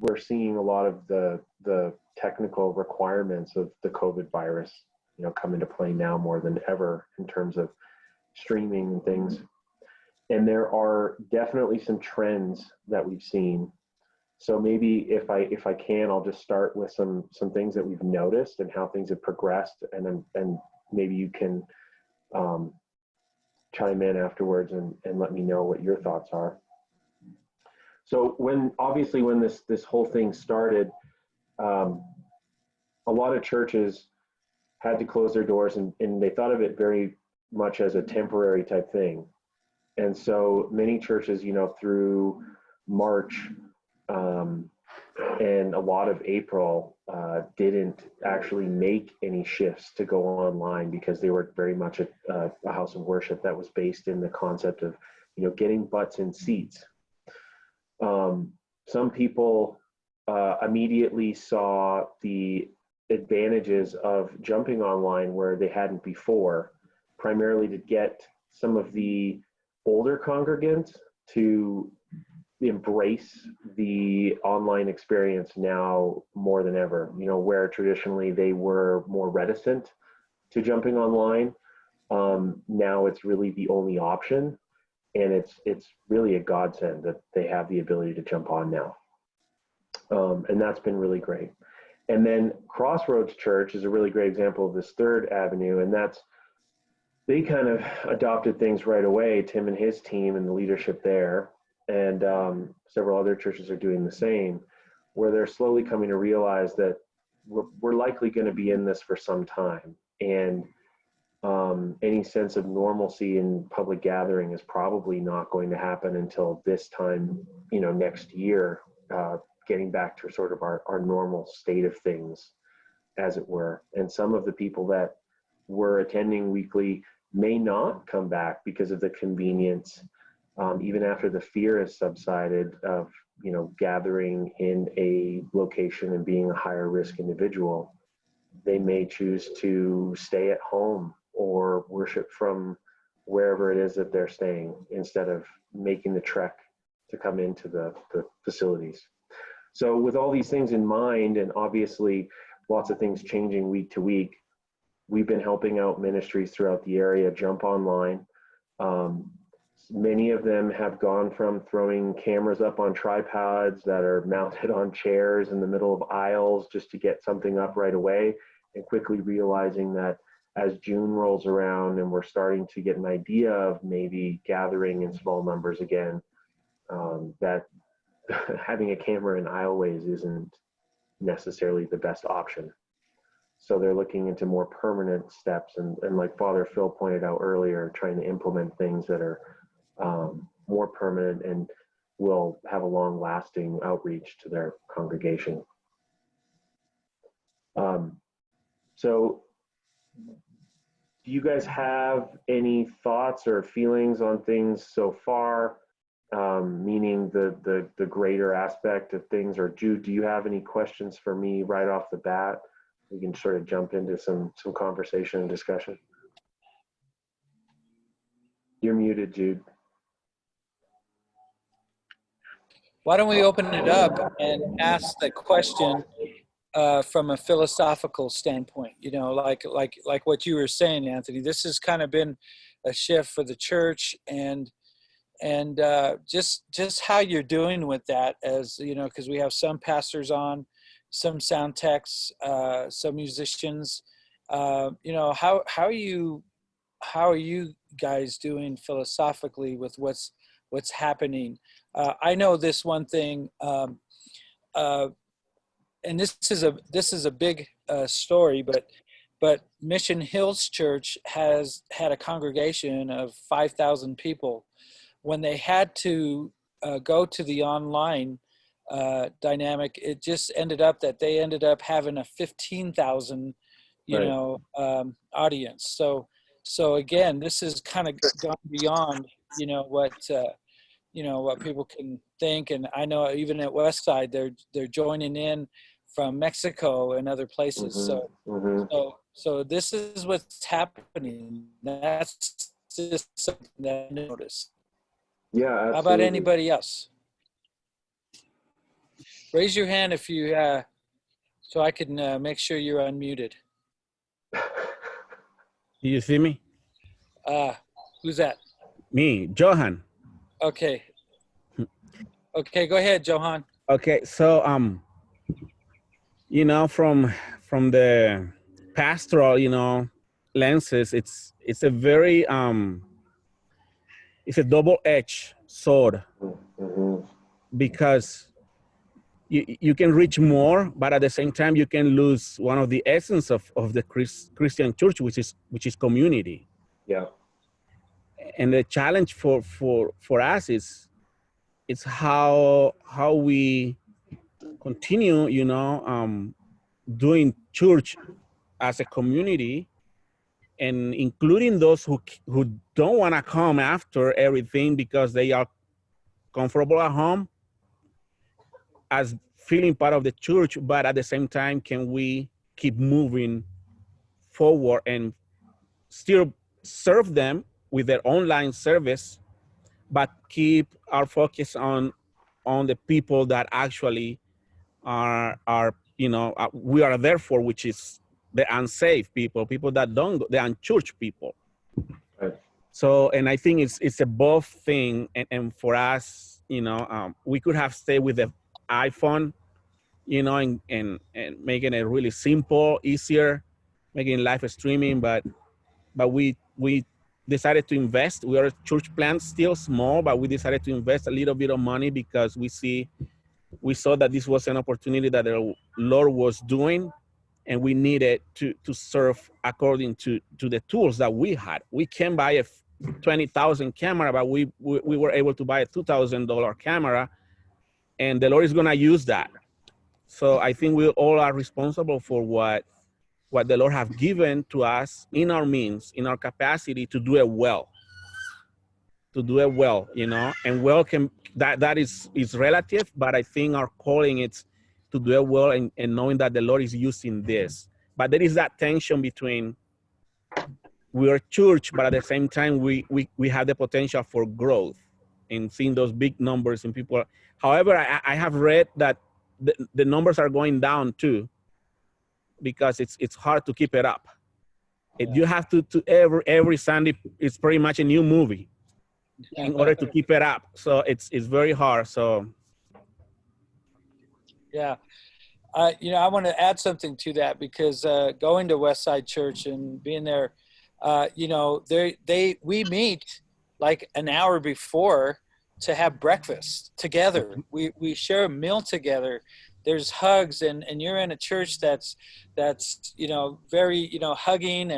we're seeing a lot of the technical requirements of the COVID virus, come into play now more than ever in terms of streaming and things. And there are definitely some trends that we've seen. So maybe if I can, I'll just start with some things that we've noticed and how things have progressed, and maybe you can chime in afterwards and let me know what your thoughts are. So when this whole thing started, a lot of churches had to close their doors, and they thought of it very much as a temporary type thing. And so many churches, through March and a lot of April, didn't actually make any shifts to go online, because they were very much a house of worship that was based in the concept of, getting butts in seats. Some people immediately saw the advantages of jumping online where they hadn't before, primarily to get some of the older congregants to embrace the online experience now more than ever. Where traditionally they were more reticent to jumping online, now it's really the only option, and it's really a godsend that they have the ability to jump on now, and that's been really great. And then Crossroads Church is a really great example of this third avenue, and they kind of adopted things right away, Tim and his team and the leadership there, and several other churches are doing the same, where they're slowly coming to realize that we're likely going to be in this for some time, and any sense of normalcy in public gathering is probably not going to happen until this time, next year, getting back to sort of our normal state of things, as it were. And some of the people that were attending weekly may not come back because of the convenience, even after the fear has subsided of, gathering in a location and being a higher risk individual. They may choose to stay at home or worship from wherever it is that they're staying, instead of making the trek to come into the facilities. So with all these things in mind, and obviously lots of things changing week to week, we've been helping out ministries throughout the area jump online. Many of them have gone from throwing cameras up on tripods that are mounted on chairs in the middle of aisles just to get something up right away, and quickly realizing that as June rolls around and we're starting to get an idea of maybe gathering in small numbers again, that having a camera in aisleways isn't necessarily the best option. So they're looking into more permanent steps, and like Father Phil pointed out earlier, trying to implement things that are more permanent and will have a long-lasting outreach to their congregation. So do you guys have any thoughts or feelings on things so far, meaning the greater aspect of things? Or Jude, do you have any questions for me right off the bat? We can sort of jump into some conversation and discussion. You're muted, Jude. Why don't we open it up and ask the question from a philosophical standpoint? Like what you were saying, Anthony. This has kind of been a shift for the church, and just how you're doing with that, as because we have some pastors on, some sound techs, some musicians. How are you guys doing philosophically with what's happening? I know this one thing, and this is a big story, but Mission Hills Church has had a congregation of 5,000 people. When they had to go to the online dynamic, it just ended up that they ended up having a 15,000, audience. So again, this has kind of gone beyond, what people can think. And I know even at Westside, they're joining in from Mexico and other places. So this is what's happening. That's just something that I noticed. Yeah, absolutely. How about anybody else? Raise your hand if you, so I can make sure you're unmuted. Do you see me? Who's that? Me, Johan. Okay. Okay, go ahead, Johan. Okay, so you know, from the pastoral, you know, lenses, it's a very it's a double-edged sword, because you can reach more, but at the same time you can lose one of the essence of the Christian church, which is community. Yeah. And the challenge for us is how we continue, you know, doing church as a community, and including those who don't want to come after everything because they are comfortable at home, as feeling part of the church, but at the same time, can we keep moving forward and still serve them with their online service, but keep our focus on the people that actually are you know, we are there for, which is the unsafe people that don't go, the unchurched people. Right. So, and I think it's a both thing, and for us, you know, we could have stayed with the iPhone, you know, and making it really simple, easier, making live streaming, but we decided to invest. We are a church plant, still small, but we decided to invest a little bit of money because we saw that this was an opportunity that the Lord was doing, and we needed to serve according to the tools that we had. We can buy a $20,000 camera, but we were able to buy a $2,000 camera, and the Lord is going to use that. So I think we all are responsible for what the Lord have given to us in our means, in our capacity to do it well. To do it well, you know, and well can that is relative, but I think our calling is to do it well, and knowing that the Lord is using this. But there is that tension between we are church, but at the same time we have the potential for growth and seeing those big numbers in people. However, I have read that the numbers are going down too, because it's hard to keep it up. You have to every Sunday, it's pretty much a new movie in order to keep it up. So it's very hard. So Yeah. You know, I want to add something to that, because going to Westside Church and being there, you know, we meet like an hour before to have breakfast together. We share a meal together. There's hugs, and you're in a church that's you know, very, you know, hugging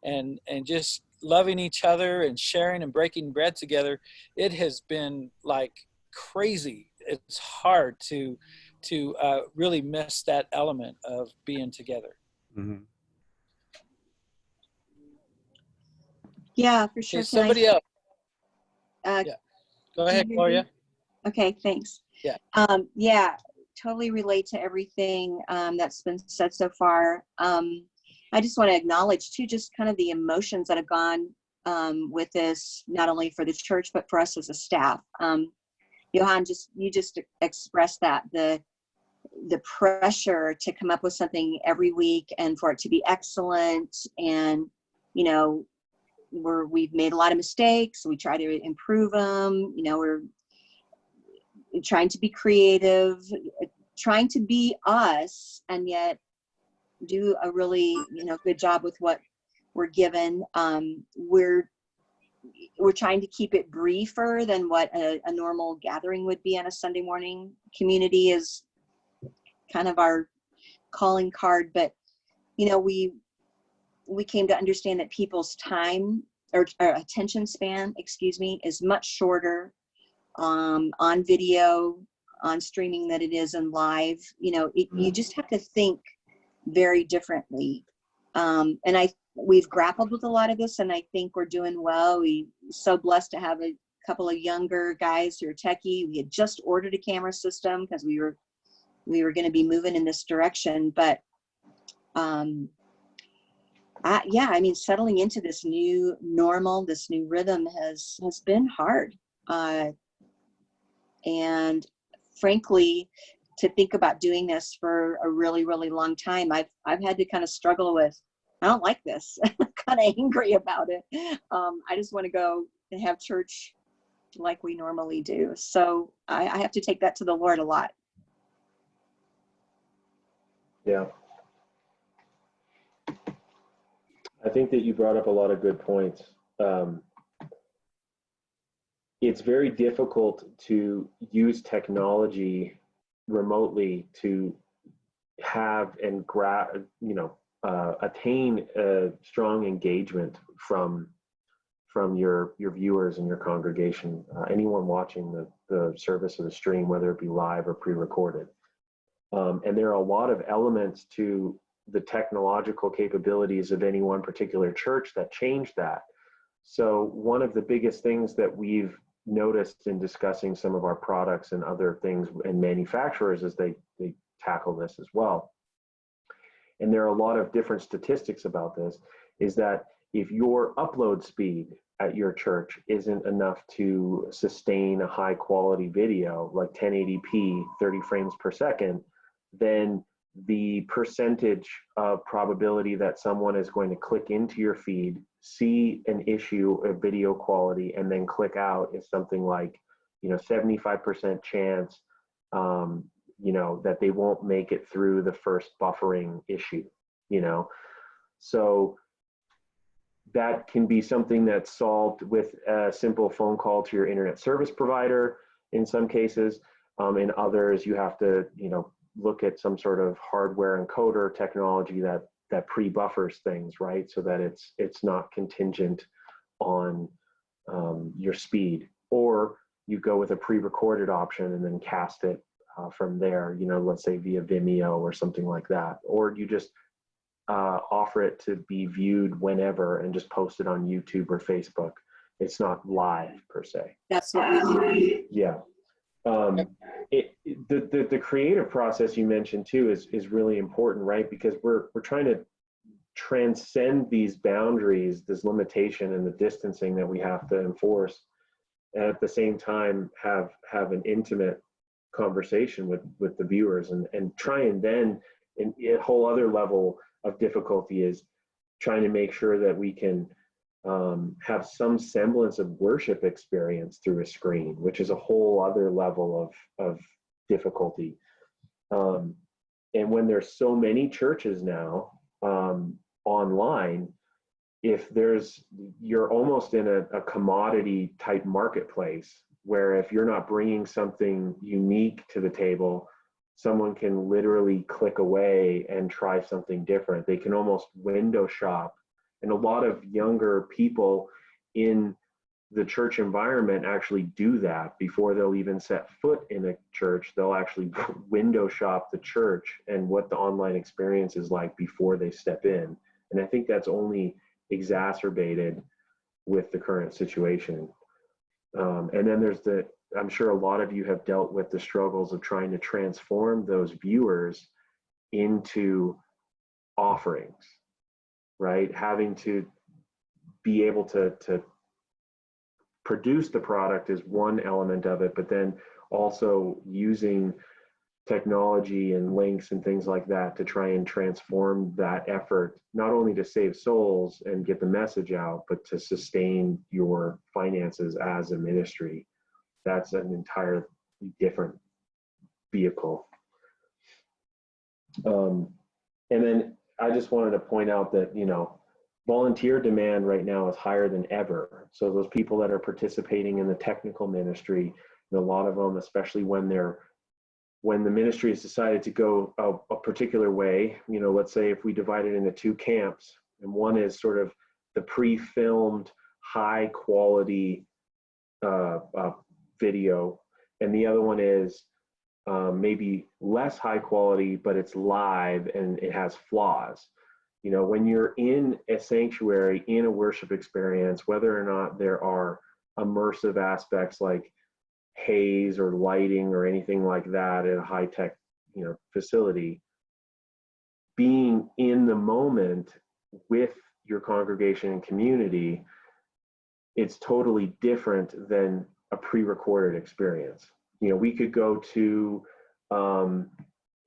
and just loving each other and sharing and breaking bread together. It has been like crazy. It's hard to really miss that element of being together. mm-hmm. Yeah, for sure. Okay, somebody else. Yeah. Go ahead, Gloria. Okay, thanks. Yeah. Yeah, totally relate to everything that's been said so far. I just want to acknowledge too, just kind of the emotions that have gone with this, not only for the church, but for us as a staff. Johan, you just expressed that, the pressure to come up with something every week and for it to be excellent. And, you know, we've made a lot of mistakes. We try to improve them. You know, we're trying to be creative, trying to be us, and yet do a really, you know, good job with what we're given. We're trying to keep it briefer than what a normal gathering would be on a Sunday morning. Community is kind of our calling card, but, you know, we came to understand that people's time or attention span, is much shorter on video, on streaming, than it is in live. You know, you just have to think very differently. And we've grappled with a lot of this, and I think we're doing well. We're so blessed to have a couple of younger guys who are techie. We had just ordered a camera system because we were going to be moving in this direction. But yeah, I mean, settling into this new normal, this new rhythm has been hard. And frankly, to think about doing this for a really, really long time. I've had to kind of struggle with, I don't like this. I'm kind of angry about it. I just want to go and have church like we normally do. So I have to take that to the Lord a lot. Yeah. I think that you brought up a lot of good points. It's very difficult to use technology remotely to have and attain a strong engagement from your viewers and your congregation, anyone watching the service or the stream, whether it be live or pre-recorded. And there are a lot of elements to the technological capabilities of any one particular church that change that. So one of the biggest things that we've noticed in discussing some of our products and other things and manufacturers as they tackle this as well, and there are a lot of different statistics about this, is that if your upload speed at your church isn't enough to sustain a high quality video like 1080p 30 frames per second, then the percentage of probability that someone is going to click into your feed, see an issue of video quality, and then click out is something like 75% chance that they won't make it through the first buffering issue. So that can be something that's solved with a simple phone call to your internet service provider in some cases. In others, you have to look at some sort of hardware encoder technology that pre-buffers things, right? So that it's not contingent on your speed. Or you go with a pre-recorded option and then cast it from there, let's say via Vimeo or something like that. Or you just offer it to be viewed whenever and just post it on YouTube or Facebook. It's not live per se. That's what we do. Yeah. The creative process you mentioned too is really important, right? Because we're trying to transcend these boundaries, this limitation and the distancing that we have to enforce, and at the same time have an intimate conversation with the viewers, and try and then a whole other level of difficulty is trying to make sure that we can have some semblance of worship experience through a screen, which is a whole other level of difficulty. And when there's so many churches now online, you're almost in a commodity type marketplace where if you're not bringing something unique to the table, someone can literally click away and try something different. They can almost window shop. And a lot of younger people in the church environment actually do that before they'll even set foot in a church. They'll actually window shop the church and what the online experience is like before they step in. And I think that's only exacerbated with the current situation. And then I'm sure a lot of you have dealt with the struggles of trying to transform those viewers into offerings, right? Having to be able to produce the product is one element of it, but then also using technology and links and things like that to try and transform that effort, not only to save souls and get the message out, but to sustain your finances as a ministry. That's an entirely different vehicle. And then I just wanted to point out that, volunteer demand right now is higher than ever. So those people that are participating in the technical ministry, a lot of them, especially when the ministry has decided to go a particular way, let's say if we divide it into two camps, and one is sort of the pre-filmed high quality video, and the other one is maybe less high quality, but it's live and it has flaws. When you're in a sanctuary, in a worship experience, whether or not there are immersive aspects like haze or lighting or anything like that at a high-tech, facility, being in the moment with your congregation and community, it's totally different than a pre-recorded experience. We could go to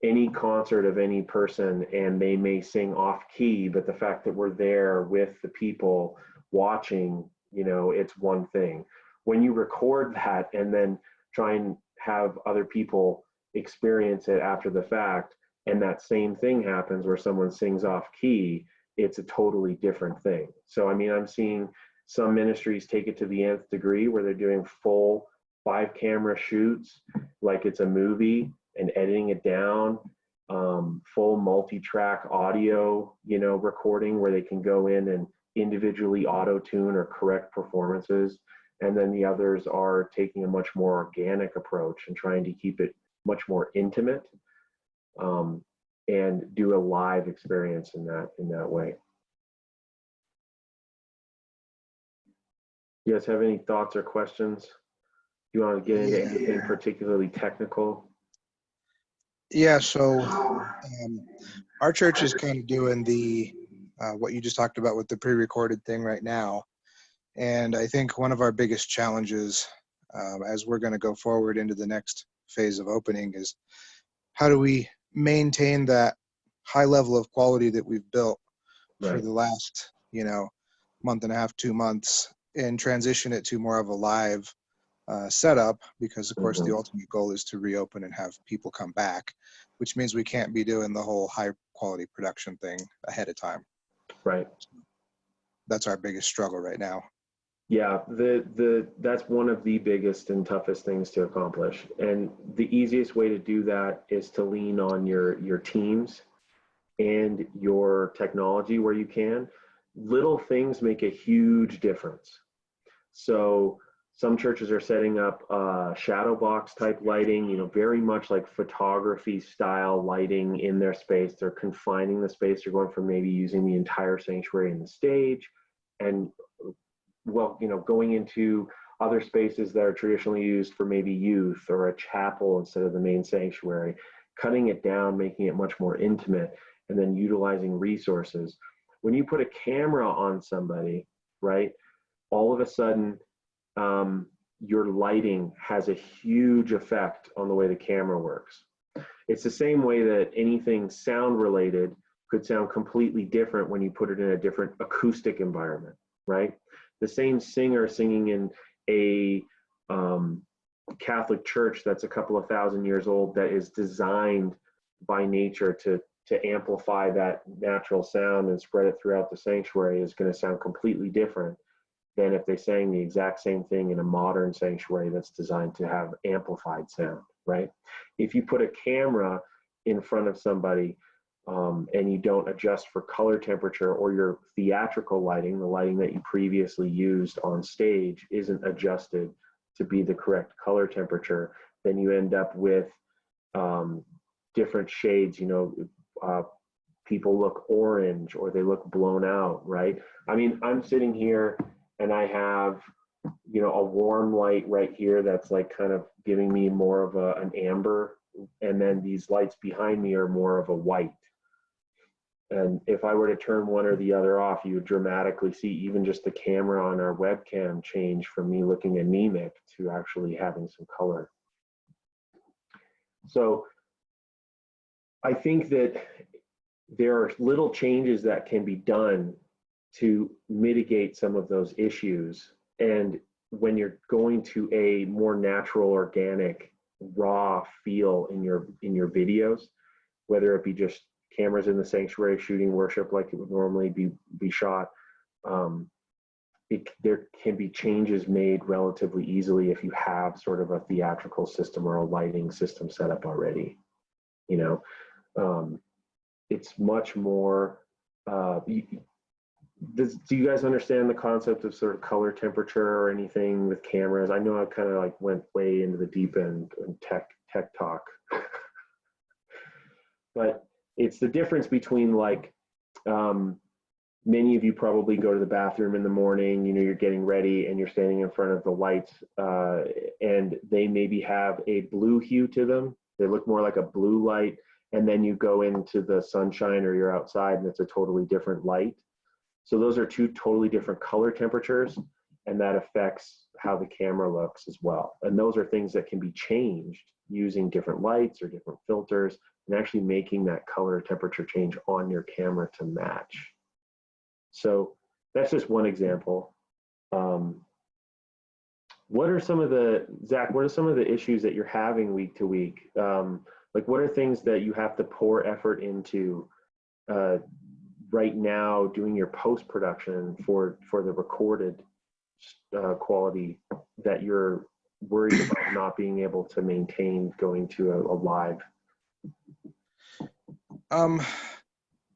any concert of any person, and they may sing off key, but the fact that we're there with the people watching, you know, it's one thing. When you record that and then try and have other people experience it after the fact, and that same thing happens where someone sings off key, it's a totally different thing. So, I mean, I'm seeing some ministries take it to the nth degree where they're doing full 5-camera shoots like it's a movie and editing it down, full multi-track audio, you know, recording where they can go in and individually auto-tune or correct performances. And then the others are taking a much more organic approach and trying to keep it much more intimate, and do a live experience in that way. You guys have any thoughts or questions? Do you want to get into anything particularly technical? Yeah, so our church is kind of doing the what you just talked about with the pre-recorded thing right now. And I think one of our biggest challenges as we're going to go forward into the next phase of opening is how do we maintain that high level of quality that we've built for the last, you know, month and a half, 2 months, and transition it to more of a live setup, because of course the ultimate goal is to reopen and have people come back, which means we can't be doing the whole high quality production thing ahead of time. Right. That's our biggest struggle right now. Yeah, that's one of the biggest and toughest things to accomplish. And the easiest way to do that is to lean on your teams and your technology where you can. Little things make a huge difference. So some churches are setting up shadow box type lighting, you know, very much like photography style lighting in their space. They're confining the space. They're going from maybe using the entire sanctuary and the stage, and well, you know, going into other spaces that are traditionally used for maybe youth or a chapel instead of the main sanctuary, cutting it down, making it much more intimate, and then utilizing resources. When you put a camera on somebody, right, all of a sudden, your lighting has a huge effect on the way the camera works. It's the same way that anything sound related could sound completely different when you put it in a different acoustic environment, right? The same singer singing in a Catholic church that's a couple of thousand years old, that is designed by nature to amplify that natural sound and spread it throughout the sanctuary, is going to sound completely different than if they sang the exact same thing in a modern sanctuary that's designed to have amplified sound, right? If you put a camera in front of somebody and you don't adjust for color temperature, or your theatrical lighting, the lighting that you previously used on stage, isn't adjusted to be the correct color temperature, then you end up with different shades. You know, people look orange or they look blown out, right? I mean, I'm sitting here and I have, you know, a warm light right here that's like kind of giving me more of an amber, and then these lights behind me are more of a white. And if I were to turn one or the other off, you would dramatically see even just the camera on our webcam change from me looking anemic to actually having some color. So I think that there are little changes that can be done to mitigate some of those issues. And when you're going to a more natural, organic, raw feel in your videos, whether it be just cameras in the sanctuary shooting worship like it would normally be shot, there can be changes made relatively easily if you have sort of a theatrical system or a lighting system set up already. You know, it's much more. Do you guys understand the concept of sort of color temperature or anything with cameras? I know I kind of like went way into the deep end in tech talk, but it's the difference between like, many of you probably go to the bathroom in the morning, you know, you're getting ready and you're standing in front of the lights, and they maybe have a blue hue to them. They look more like a blue light. And then you go into the sunshine or you're outside and it's a totally different light. So those are two totally different color temperatures. and that affects how the camera looks as well. And those are things that can be changed using different lights or different filters, and actually making that color temperature change on your camera to match. So that's just one example. What are some of the, Zach, what are some of the issues that you're having week to week? Like, what are things that you have to pour effort into right now doing your post-production for the recorded quality that you're worried about not being able to maintain going to a live?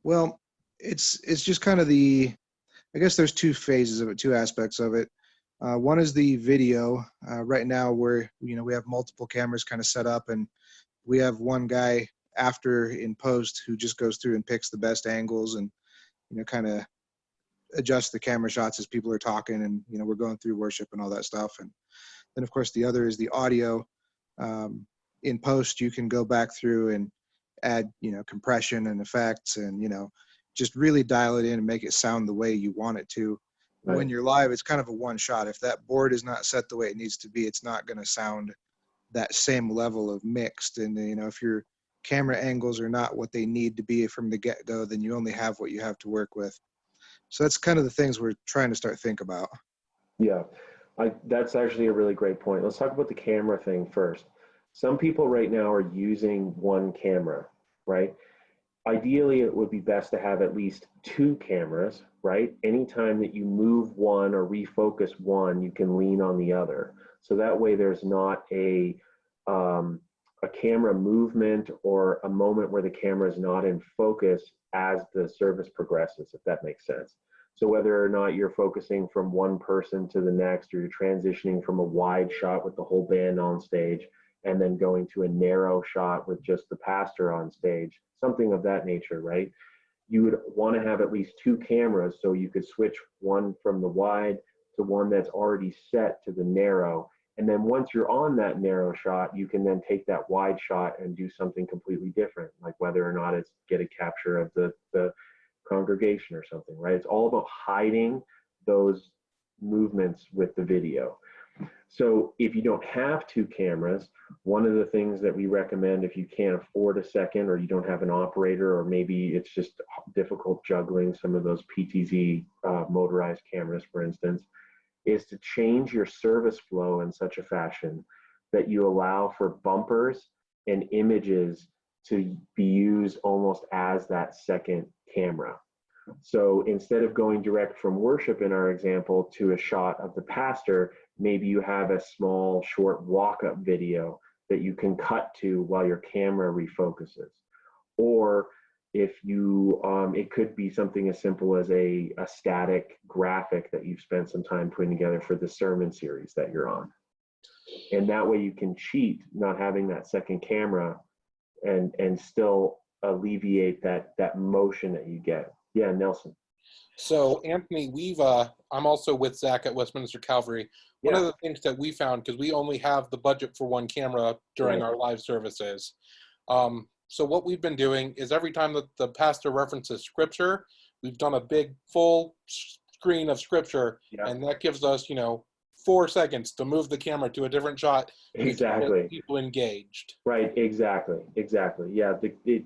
Well, it's just kind of I guess there's two phases of it, two aspects of it. One is the video. Right now we have multiple cameras kind of set up, and we have one guy after in post who just goes through and picks the best angles and, kind of adjusts the camera shots as people are talking, and, we're going through worship and all that stuff. And then of course the other is the audio. In post, you can go back through and add, compression and effects and, just really dial it in and make it sound the way you want it to. Right. When you're live, it's kind of a one shot. If that board is not set the way it needs to be, it's not going to sound that same level of mixed. And, if your camera angles are not what they need to be from the get-go, then you only have what you have to work with. So that's kind of the things we're trying to start think about. Yeah, that's actually a really great point. Let's talk about the camera thing first. Some people right now are using one camera, right? Ideally, it would be best to have at least two cameras, right? Anytime that you move one or refocus one, you can lean on the other. So that way there's not a camera movement or a moment where the camera is not in focus as the service progresses, if that makes sense. So whether or not you're focusing from one person to the next, or you're transitioning from a wide shot with the whole band on stage and then going to a narrow shot with just the pastor on stage, something of that nature, right? You would want to have at least two cameras so you could switch one from the wide to one that's already set to the narrow. And then once you're on that narrow shot, you can then take that wide shot and do something completely different, like whether or not it's get a capture of the congregation or something, right? It's all about hiding those movements with the video. So if you don't have two cameras, one of the things that we recommend, if you can't afford a second, or you don't have an operator, or maybe it's just difficult juggling some of those PTZ motorized cameras, for instance, is to change your service flow in such a fashion that you allow for bumpers and images to be used almost as that second camera. So instead of going direct from worship in our example to a shot of the pastor, maybe you have a small short walk-up video that you can cut to while your camera refocuses. Or if you, it could be something as simple as a static graphic that you've spent some time putting together for the sermon series that you're on. And that way you can cheat not having that second camera and still alleviate that motion that you get. Yeah, Nelson. So Anthony, I'm also with Zach at Westminster Calvary. One of the things that we found, because we only have the budget for one camera during our live services. So what we've been doing is every time that the pastor references scripture, we've done a big full screen of scripture, and that gives us, 4 seconds to move the camera to a different shot. Exactly. Get people engaged. Right. Exactly. Yeah. It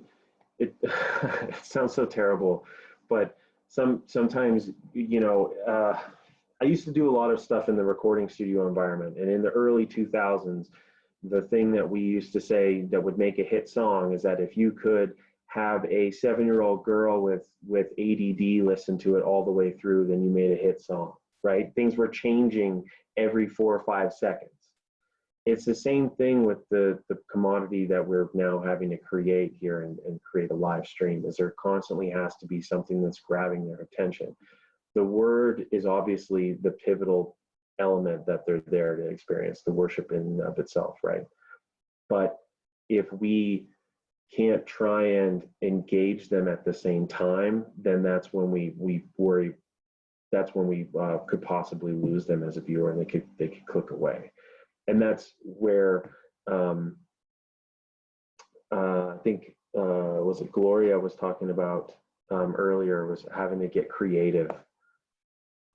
it sounds so terrible, but sometimes, I used to do a lot of stuff in the recording studio environment, and in the early 2000s, the thing that we used to say that would make a hit song is that if you could have a 7-year-old girl with ADD listen to it all the way through, then you made a hit song, right? Things were changing every 4 or 5 seconds. It's the same thing with the commodity that we're now having to create here and create a live stream, is there constantly has to be something that's grabbing their attention. The word is obviously the pivotal element that they're there to experience, the worship in and of itself, right? But if we can't try and engage them at the same time, then that's when we worry, that's when we could possibly lose them as a viewer, and they could click away. And that's where I think was it Gloria was talking about earlier, was having to get creative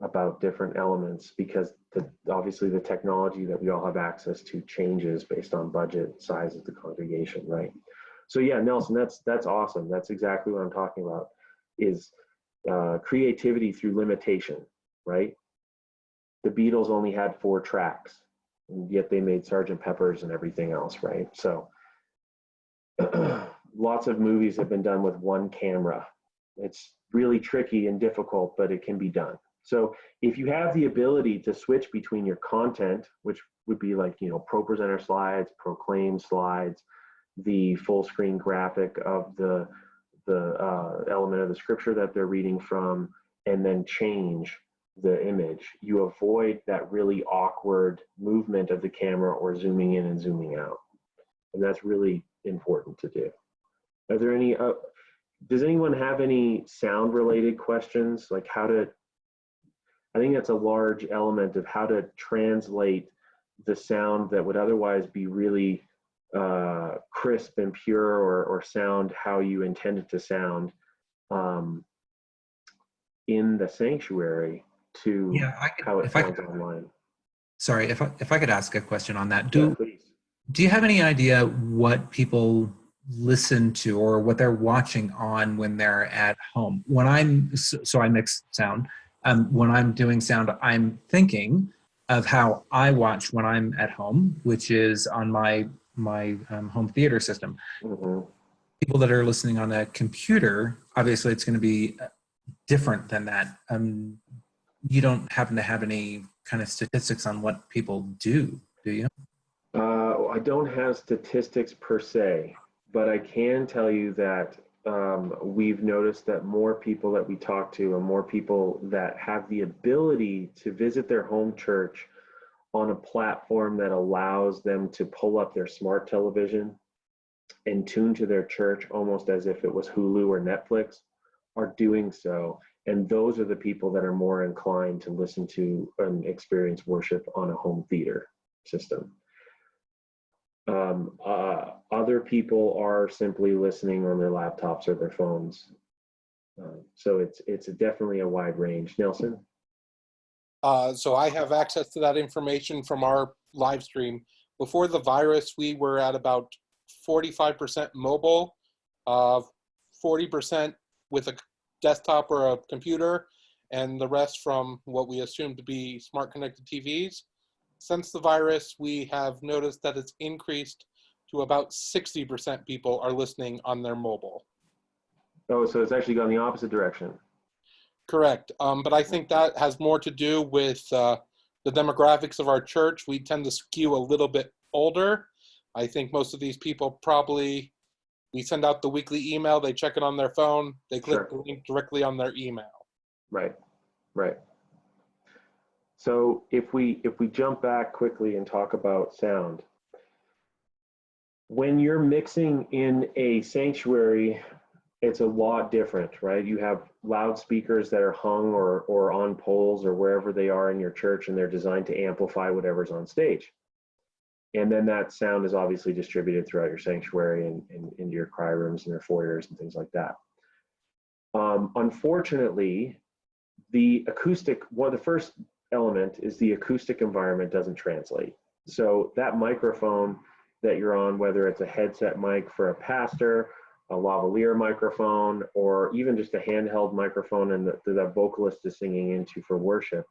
about different elements, because obviously the technology that we all have access to changes based on budget, size of the congregation, right? So yeah, Nelson, that's awesome. That's exactly what I'm talking about, is creativity through limitation, right? The Beatles only had 4 tracks, and yet they made Sgt. Pepper's and everything else, right? So lots of movies have been done with one camera. It's really tricky and difficult, but it can be done. So if you have the ability to switch between your content, which would be like, Pro Presenter slides, Proclaim slides, the full screen graphic of the element of the scripture that they're reading from, and then change the image, you avoid that really awkward movement of the camera or zooming in and zooming out. And that's really important to do. Are there any, does anyone have any sound related questions? Like I think that's a large element of how to translate the sound that would otherwise be really crisp and pure, or sound how you intend it to sound in the sanctuary to how it sounds online. Sorry, if I could ask a question on that. Yeah, please. Do you have any idea what people listen to or what they're watching on when they're at home? When I mix sound. When I'm doing sound, I'm thinking of how I watch when I'm at home, which is on my home theater system. Mm-hmm. People that are listening on a computer, obviously it's going to be different than that. You don't happen to have any kind of statistics on what people do you? I don't have statistics per se, but I can tell you that we've noticed that more people that we talk to, and more people that have the ability to visit their home church on a platform that allows them to pull up their smart television and tune to their church almost as if it was Hulu or Netflix, are doing so. And those are the people that are more inclined to listen to and experience worship on a home theater system. Other people are simply listening on their laptops or their phones. So it's definitely a wide range. Nelson? So I have access to that information from our live stream. Before the virus, we were at about 45% mobile, 40% with a desktop or a computer, and the rest from what we assume to be smart connected TVs. Since the virus, we have noticed that it's increased to about 60% people are listening on their mobile. Oh, so it's actually gone the opposite direction. Correct. But I think that has more to do with the demographics of our church. We tend to skew a little bit older. I think most of these people probably, we send out the weekly email, they check it on their phone, they click the link directly on their email. Right, right. So if we jump back quickly and talk about sound, when you're mixing in a sanctuary, it's a lot different, right? You have loudspeakers that are hung or on poles or wherever they are in your church, and they're designed to amplify whatever's on stage. And then that sound is obviously distributed throughout your sanctuary and into your cry rooms and your foyers and things like that. Unfortunately, the first element is the acoustic environment doesn't translate. So that microphone that you're on, whether it's a headset mic for a pastor, a lavalier microphone, or even just a handheld microphone and the vocalist is singing into for worship,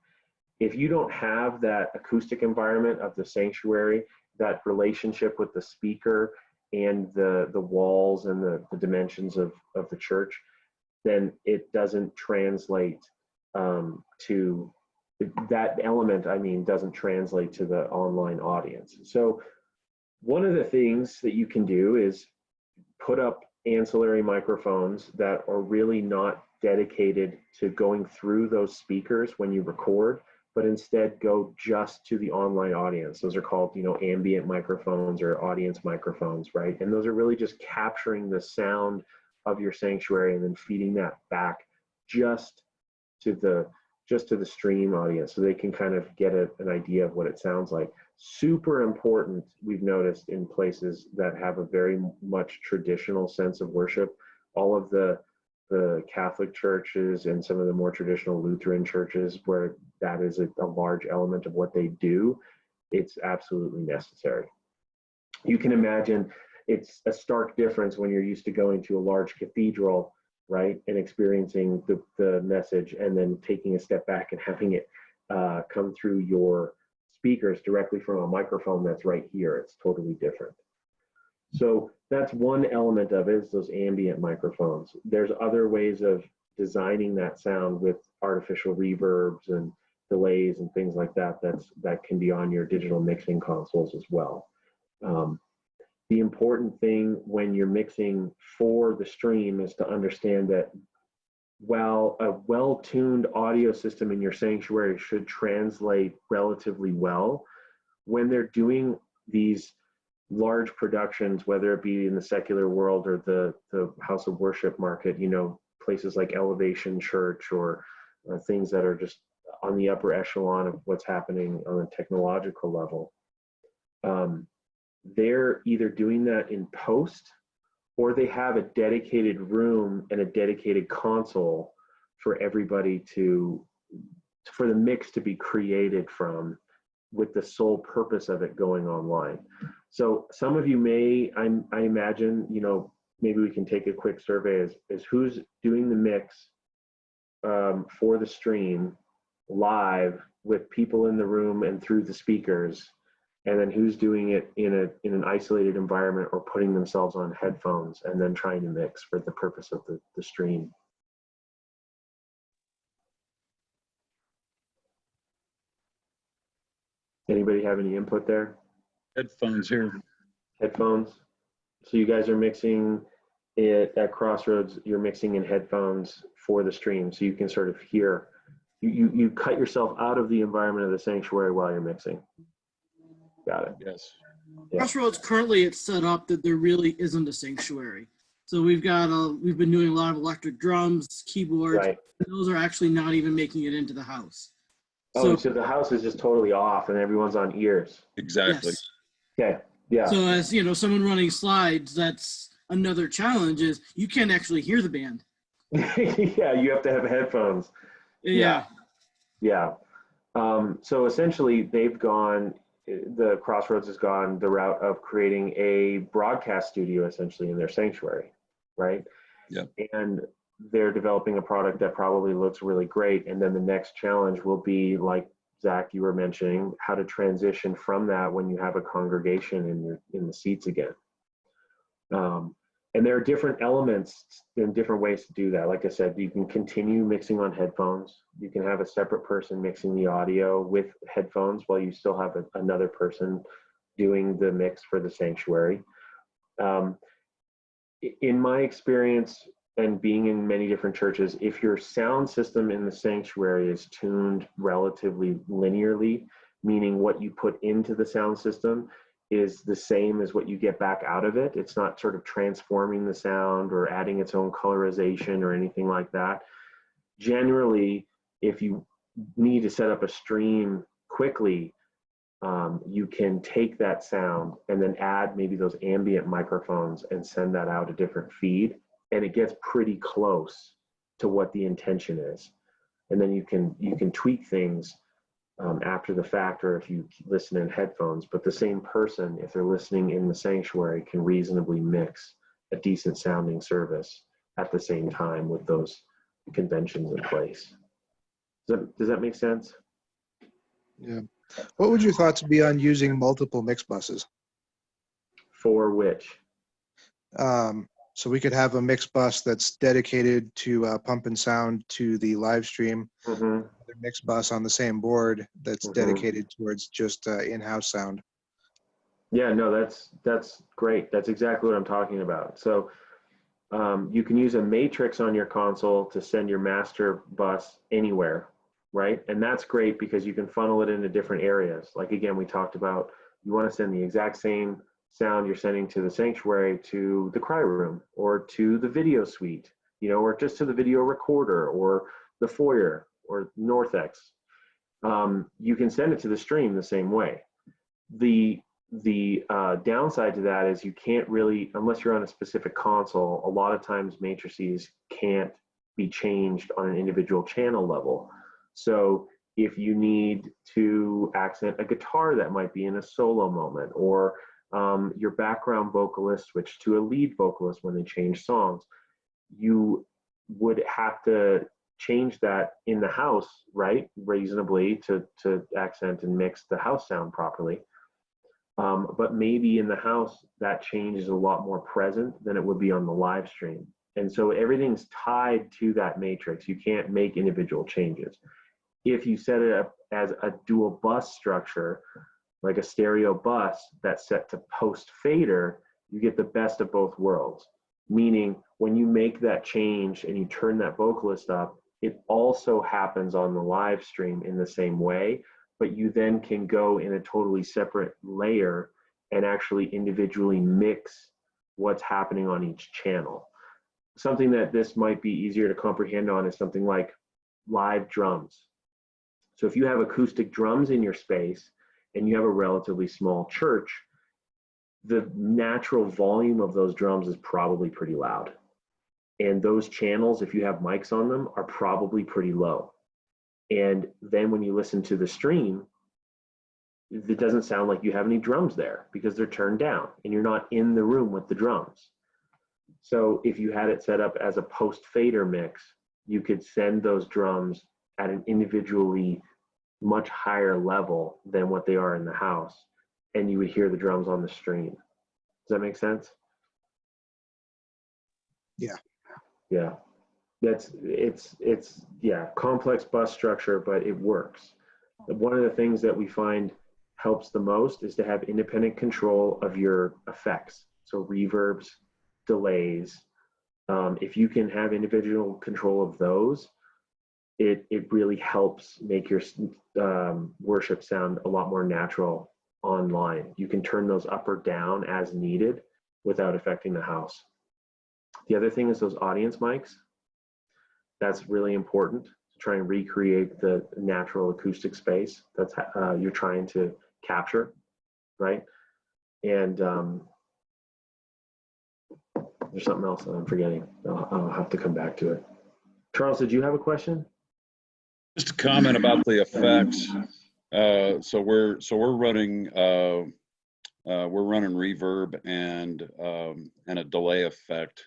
if you don't have that acoustic environment of the sanctuary, that relationship with the speaker and the walls and the dimensions of the church, then it doesn't translate to that element, doesn't translate to the online audience. So one of the things that you can do is put up ancillary microphones that are really not dedicated to going through those speakers when you record, but instead go just to the online audience. Those are called, ambient microphones or audience microphones, right? And those are really just capturing the sound of your sanctuary and then feeding that back just to the stream audience, so they can kind of get an idea of what it sounds like. Super important, we've noticed, in places that have a very much traditional sense of worship. All of the the Catholic churches and some of the more traditional Lutheran churches where that is a large element of what they do, it's absolutely necessary. You can imagine it's a stark difference when you're used to going to a large cathedral, right, and experiencing the message, and then taking a step back and having it come through your speakers directly from a microphone that's right here. It's totally different. So that's one element of it, is those ambient microphones. There's other ways of designing that sound with artificial reverbs and delays and things like that. That can be on your digital mixing consoles as well. The important thing when you're mixing for the stream is to understand that while a well-tuned audio system in your sanctuary should translate relatively well, when they're doing these large productions, whether it be in the secular world or the house of worship market, you know, places like Elevation Church or things that are just on the upper echelon of what's happening on a technological level, they're either doing that in post, or they have a dedicated room and a dedicated console for everybody for the mix to be created from, with the sole purpose of it going online. So some of you may, I imagine, you know, maybe we can take a quick survey as who's doing the mix for the stream live with people in the room and through the speakers, and then who's doing it in an isolated environment or putting themselves on headphones and then trying to mix for the purpose of the stream. Anybody have any input there? Headphones here. Headphones. So you guys are mixing it at Crossroads, you're mixing in headphones for the stream, so you can sort of hear, you cut yourself out of the environment of the sanctuary while you're mixing. Got it. Yes. Yeah. Crossroads, currently it's set up that there really isn't a sanctuary. So we've been doing a lot of electric drums, keyboards, Right. and those are actually not even making it into the house. Oh, so the house is just totally off and everyone's on ears. Exactly. Yes. Okay. Yeah. So as you know, someone running slides, that's another challenge, is you can't actually hear the band. Yeah, you have to have headphones. Yeah. Yeah. So essentially the Crossroads has gone the route of creating a broadcast studio essentially in their sanctuary, right? Yeah. And they're developing a product that probably looks really great. And then the next challenge will be, like Zach, you were mentioning, how to transition from that when you have a congregation in the seats again. And there are different elements and different ways to do that. Like I said, you can continue mixing on headphones. You can have a separate person mixing the audio with headphones while you still have another person doing the mix for the sanctuary. In my experience, and being in many different churches, if your sound system in the sanctuary is tuned relatively linearly, meaning what you put into the sound system is the same as what you get back out of it, it's not sort of transforming the sound or adding its own colorization or anything like that. Generally, if you need to set up a stream quickly, you can take that sound and then add maybe those ambient microphones and send that out a different feed, and it gets pretty close to what the intention is. And then you can tweak things after the fact, or if you listen in headphones, but the same person, if they're listening in the sanctuary, can reasonably mix a decent sounding service at the same time with those conventions in place. Does that make sense? Yeah. What would your thoughts be on using multiple mix buses? For which? So we could have a mix bus that's dedicated to pump and sound to the live stream. Mm-hmm. Another mix bus on the same board that's dedicated towards just in-house sound. Yeah, no, that's great. That's exactly what I'm talking about. So you can use a matrix on your console to send your master bus anywhere, right? And that's great because you can funnel it into different areas. Like, again, we talked about, you want to send the exact same sound you're sending to the sanctuary to the cry room or to the video suite, you know, or just to the video recorder or the foyer or Northex. You can send it to the stream the same way. The downside to that is you can't really, unless you're on a specific console, a lot of times matrices can't be changed on an individual channel level. So if you need to accent a guitar that might be in a solo moment, or your background vocalist switch to a lead vocalist when they change songs, you would have to change that in the house, right, reasonably to accent and mix the house sound properly. But maybe in the house, that change is a lot more present than it would be on the live stream. And so everything's tied to that matrix. You can't make individual changes. If you set it up as a dual bus structure, like a stereo bus that's set to post fader, you get the best of both worlds. Meaning when you make that change and you turn that vocalist up, it also happens on the live stream in the same way, but you then can go in a totally separate layer and actually individually mix what's happening on each channel. Something that this might be easier to comprehend on is something like live drums. So if you have acoustic drums in your space and you have a relatively small church, the natural volume of those drums is probably pretty loud. And those channels, if you have mics on them, are probably pretty low. And then when you listen to the stream, it doesn't sound like you have any drums there because they're turned down and you're not in the room with the drums. So if you had it set up as a post fader mix, you could send those drums at an individually much higher level than what they are in the house, and you would hear the drums on the stream. Does that make sense? Yeah. Yeah. It's complex bus structure, but it works. One of the things that we find helps the most is to have independent control of your effects. So reverbs, delays. If you can have individual control of those, it really helps make your worship sound a lot more natural online. You can turn those up or down as needed without affecting the house. The other thing is those audience mics. That's really important to try and recreate the natural acoustic space that's you're trying to capture, right? And there's something else that I'm forgetting. I'll have to come back to it. Charles, did you have a question? Just a comment about the effects. So we're running reverb and a delay effect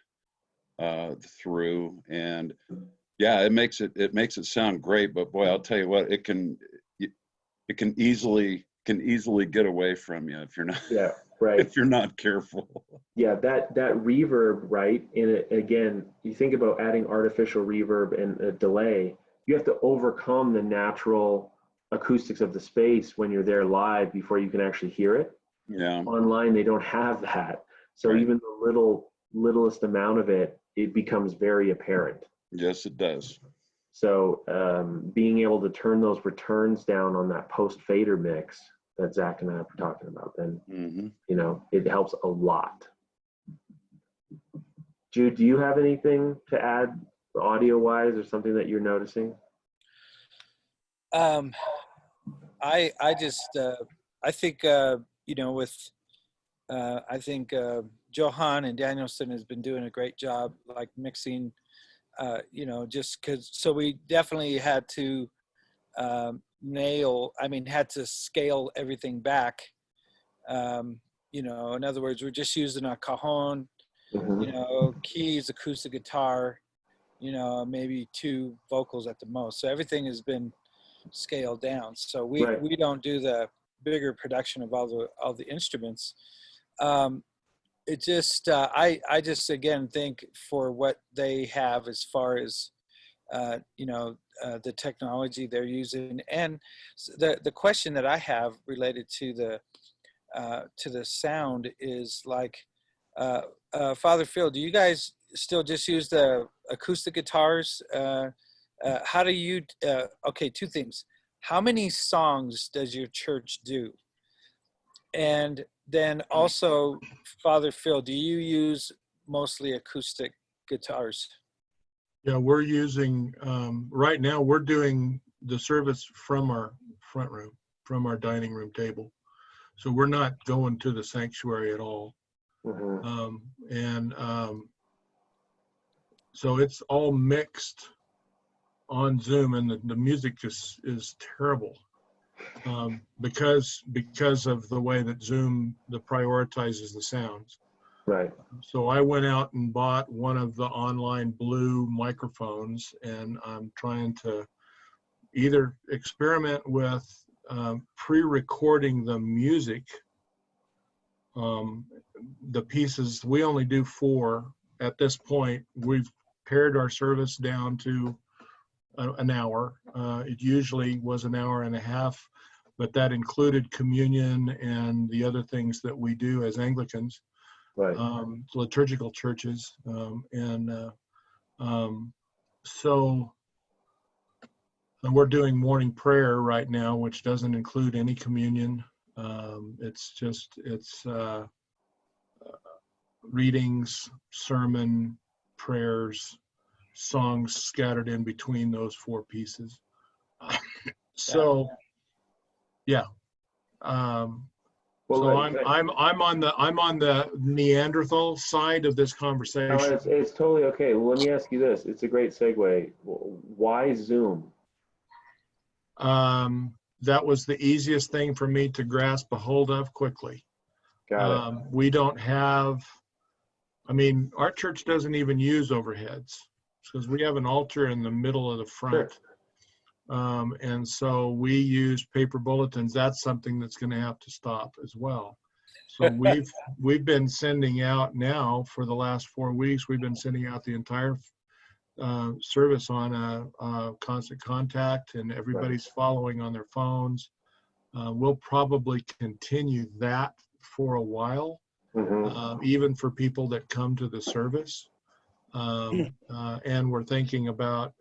through, and yeah, it makes it sound great. But boy, I'll tell you what, it can easily get away from you if you're not right if you're not careful. Yeah, that reverb, right? And again, you think about adding artificial reverb and a delay. You have to overcome the natural acoustics of the space when you're there live before you can actually hear it. Yeah. Online, they don't have that. So Right. even the littlest amount of it becomes very apparent. Yes, it does. So being able to turn those returns down on that post fader mix that Zach and I were talking about, then it helps a lot. Jude, do you have anything to add audio wise or something that you're noticing? I think with I think Johan and Danielson has been doing a great job, like mixing, just because. So we definitely had to had to scale everything back. In other words, we're just using a cajon, keys, acoustic guitar, maybe 2 vocals at the most. So everything has been scaled down. So we don't do the bigger production of all the instruments. It just I just again think for what they have as far as the technology they're using, and the question that I have related to the sound is like, Father Phil, do you guys still just use the acoustic guitars? How do you? Okay, 2 things. How many songs does your church do? And then also, Father Phil, do you use mostly acoustic guitars? Yeah, we're using, right now we're doing the service from our front room, from our dining room table. So we're not going to the sanctuary at all. So it's all mixed on Zoom, and the music just is terrible because of the way that Zoom prioritizes the sounds. Right. So I went out and bought one of the online Blue microphones, and I'm trying to either experiment with pre-recording the music, the pieces. We only do 4 at this point. We've pared our service down to an hour. It usually was an hour and a half, but that included communion and the other things that we do as Anglicans, Right. liturgical churches. So we're doing morning prayer right now, which doesn't include any communion. It's readings, sermon, prayers, songs scattered in between those 4 pieces. So, yeah. Well, So I'm on the Neanderthal side of this conversation. No, it's totally okay. Well, let me ask you this. It's a great segue. Why Zoom? That was the easiest thing for me to grasp a hold of quickly. Got it. We don't have, our church doesn't even use overheads because we have an altar in the middle of the front. Sure. And so we use paper bulletins. That's something that's going to have to stop as well. So we've been sending out now for the last 4 weeks. We've been sending out the entire service on a constant contact, and everybody's following on their phones. We'll probably continue that for a while, even for people that come to the service. And we're thinking about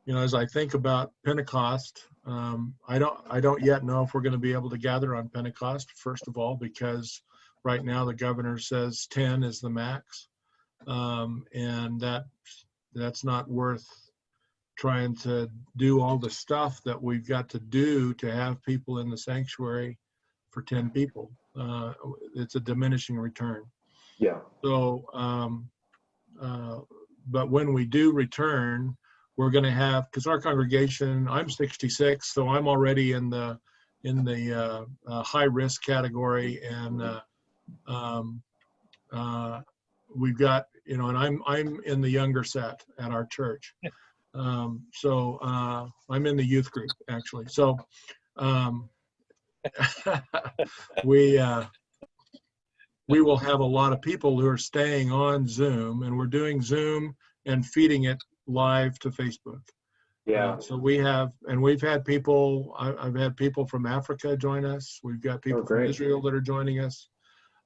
as I think about Pentecost, I don't yet know if we're going to be able to gather on Pentecost, first of all, because right now the governor says 10 is the max. And that's not worth trying to do all the stuff that we've got to do to have people in the sanctuary for 10 people. It's a diminishing return. Yeah. So, but when we do return, we're going to have, because our congregation, I'm 66, so I'm already in the high risk category, and we've got, and I'm in the younger set at our church. So I'm in the youth group actually. So we will have a lot of people who are staying on Zoom, and we're doing Zoom and feeding it live to Facebook. Yeah. So we've had people, I've had people from Africa join us. We've got people from Israel that are joining us.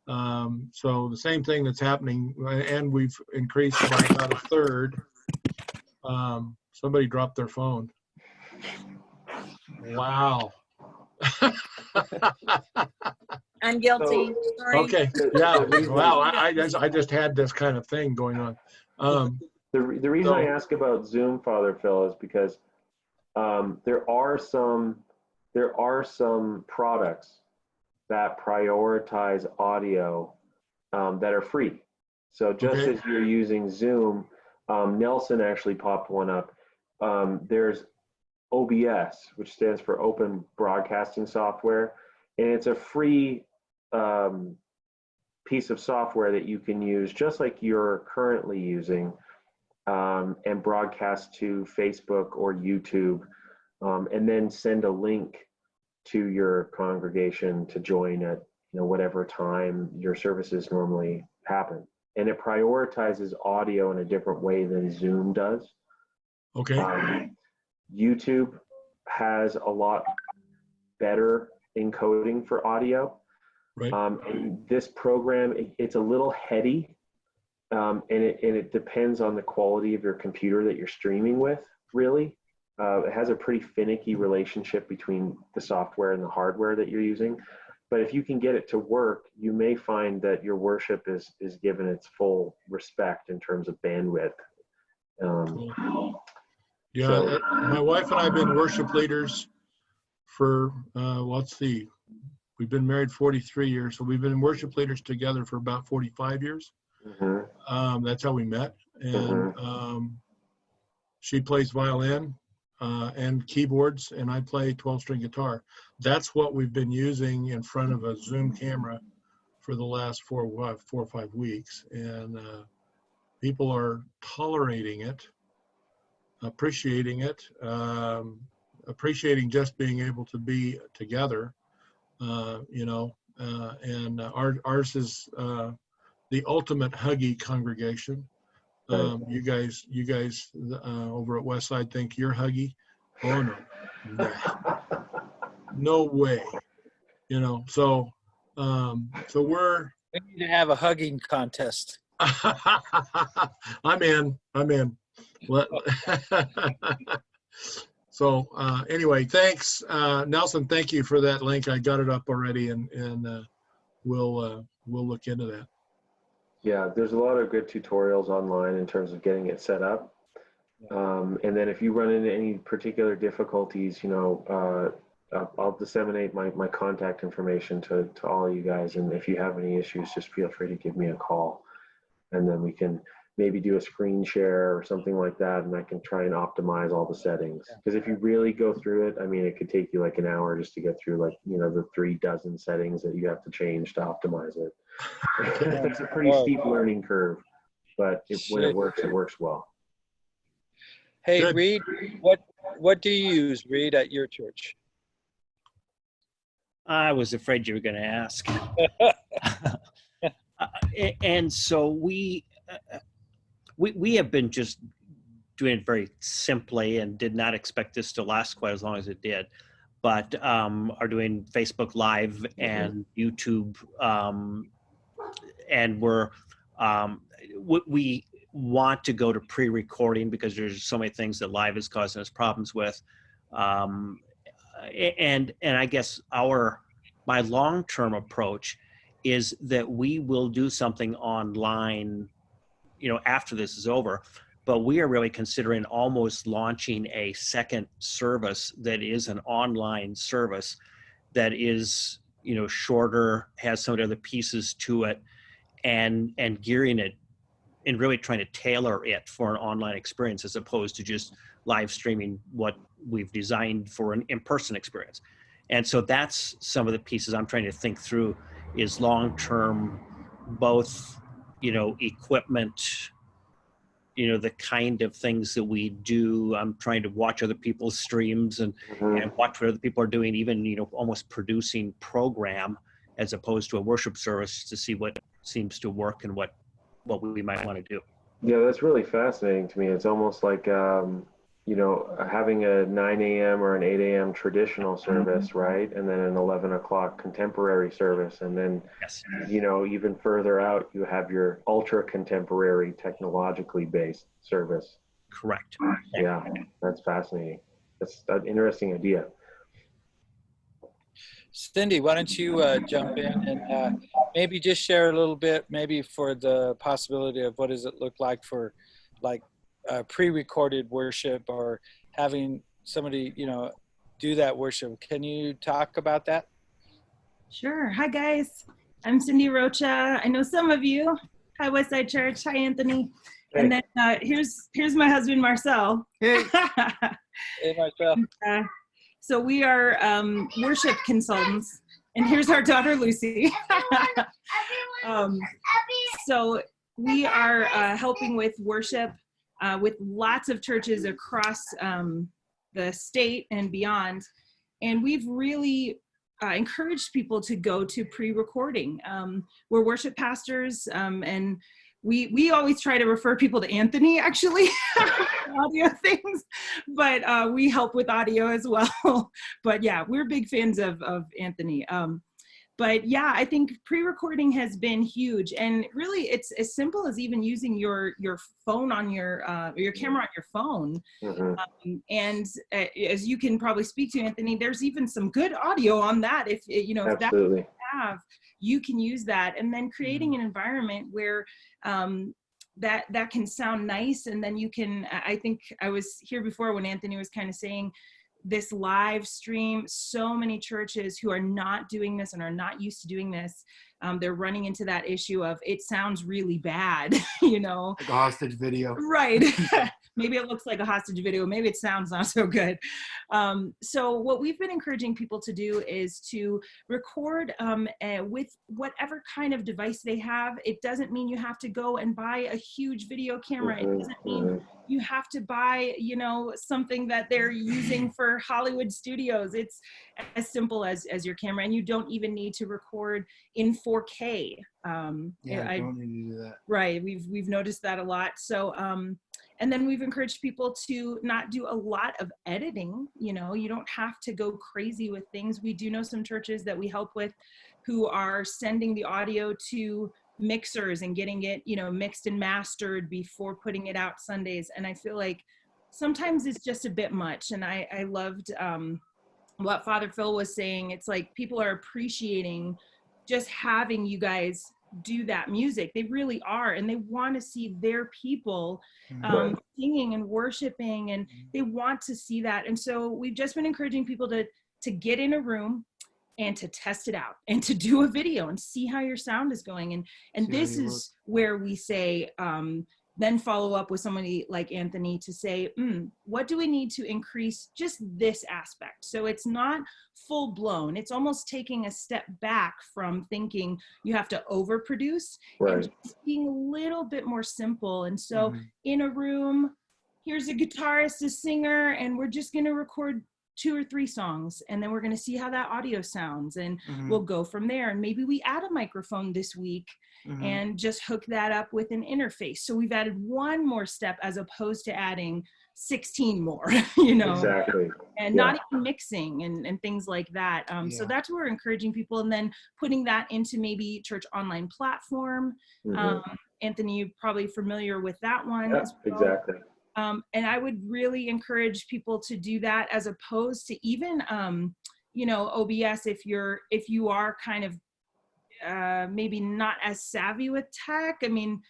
So the same thing that's happening, and we've increased by about a third. Somebody dropped their phone. Wow. I'm guilty. Sorry. Okay. Yeah. Wow. I just had this kind of thing going on. The reason I ask about Zoom, Father Phil, is because there are some products that prioritize audio that are free. So just as you're using Zoom, Nelson actually popped one up. There's OBS, which stands for Open Broadcasting Software, and it's a free piece of software that you can use just like you're currently using, and broadcast to Facebook or YouTube, and then send a link to your congregation to join at whatever time your services normally happen. And it prioritizes audio in a different way than Zoom does. Okay. YouTube has a lot better encoding for audio. Right. And this program, it's a little heady, and it depends on the quality of your computer that you're streaming with, really. It has a pretty finicky relationship between the software and the hardware that you're using. But if you can get it to work, you may find that your worship is given its full respect in terms of bandwidth. Yeah, so, my wife and I have been worship leaders for, let's see, we've been married 43 years, so we've been worship leaders together for about 45 years. That's how we met. And she plays violin and keyboards, and I play 12-string guitar. That's what we've been using in front of a Zoom camera for the last 4 or 5 weeks. And people are tolerating it, appreciating it, appreciating just being able to be together, and ours is the ultimate huggy congregation. You guys over at Westside think you're huggy? Oh no, no way. So we're. We need to have a hugging contest. I'm in. So anyway, thanks, Nelson. Thank you for that link. I got it up already, and we'll look into that. Yeah, there's a lot of good tutorials online in terms of getting it set up. And then if you run into any particular difficulties, I'll disseminate my contact information to all of you guys. And if you have any issues, just feel free to give me a call. And then we can maybe do a screen share or something like that. And I can try and optimize all the settings. Because if you really go through it, I mean, it could take you like an hour just to get through the 36 settings that you have to change to optimize it. It's a pretty steep learning curve, but when it works well. Hey, Good. Reed, what do you use, Reed, at your church? I was afraid you were going to ask. And so we have been just doing it very simply and did not expect this to last quite as long as it did, but are doing Facebook Live and YouTube, and we want to go to pre-recording because there's so many things that live is causing us problems with, and I guess my long-term approach is that we will do something online, after this is over, but we are really considering almost launching a second service that is an online service that is, shorter, has some of the other pieces to it, and gearing it and really trying to tailor it for an online experience as opposed to just live streaming what we've designed for an in-person experience. And so that's some of the pieces I'm trying to think through is long-term, both, equipment, the kind of things that we do. I'm trying to watch other people's streams and watch what other people are doing, even, almost producing program as opposed to a worship service to see what seems to work and what we might want to do. Yeah, that's really fascinating to me. It's almost like, having a 9 a.m. or an 8 a.m. traditional service, right? And then an 11 o'clock contemporary service. And then, even further out, you have your ultra contemporary technologically based service. Correct. Yeah, that's fascinating. That's an interesting idea. Cindy, why don't you jump in and maybe just share a little bit, maybe for the possibility of what does it look like for pre-recorded worship or having somebody, do that worship. Can you talk about that? Sure. Hi, guys. I'm Cindy Rocha. I know some of you. Hi, Westside Church. Hi, Anthony. Hey. And then here's my husband, Marcel. Hey. Hey, Marcel. So we are worship consultants, and here's our daughter, Lucy. So we are helping with worship with lots of churches across the state and beyond. And we've really encouraged people to go to pre-recording. We're worship pastors, and we always try to refer people to Anthony, actually, audio things, but we help with audio as well. But yeah, we're big fans of Anthony. But yeah, I think pre-recording has been huge, and really it's as simple as even using your phone on your camera on your phone. And as you can probably speak to, Anthony, there's even some good audio on that. If if that's what you have, you can use that, and then creating an environment where that can sound nice, and then you can. I think I was here before when Anthony was kind of saying, this live stream, so many churches who are not doing this and are not used to doing this, they're running into that issue of it sounds really bad, you know. Like a hostage video. Right. Maybe it looks like a hostage video. Maybe it sounds not so good. So what we've been encouraging people to do is to record with whatever kind of device they have. It doesn't mean you have to go and buy a huge video camera. It doesn't mean you have to buy, you know, something that they're using for Hollywood studios. It's as simple as your camera, and you don't even need to record in 4K. Yeah, I don't need to do that. Right. We've noticed that a lot. So, and then we've encouraged people to not do a lot of editing. You know, you don't have to go crazy with things. We do know some churches that we help with who are sending the audio to mixers and getting it, you know, mixed and mastered before putting it out Sundays. And I feel like sometimes it's just a bit much. And I loved what Father Phil was saying. It's like people are appreciating just having you guys do that music. They really are, and they want to see their people singing and worshiping, and they want to see that. And so we've just been encouraging people to get in a room and to test it out and to do a video and see how your sound is going. And this is where we say, then follow up with somebody like Anthony to say, what do we need to increase just this aspect? So it's not full blown. It's almost taking a step back from thinking you have to overproduce and just being a little bit more simple. And so in a room, here's a guitarist, a singer, and we're just going to record 2 or 3 songs, and then we're going to see how that audio sounds, and we'll go from there. And maybe we add a microphone this week and just hook that up with an interface. So we've added one more step as opposed to adding 16 more, you know, and not even mixing and things like that. So that's where we're encouraging people, and then putting that into maybe church online platform. Anthony, you're probably familiar with that one as well. Exactly. And I would really encourage people to do that, as opposed to even, you know, OBS, if you are kind of maybe not as savvy with tech. I mean,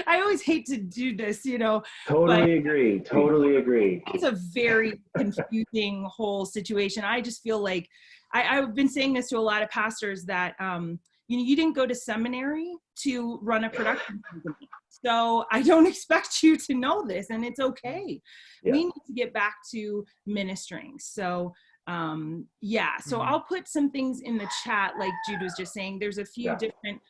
I always hate to do this, you know. Totally agree. It's a very confusing whole situation. I just feel like I've been saying this to a lot of pastors that, you know, you didn't go to seminary to run a production company. So I don't expect you to know this, and it's okay. We need to get back to ministering. So so I'll put some things in the chat, like Jude was just saying. There's a few different,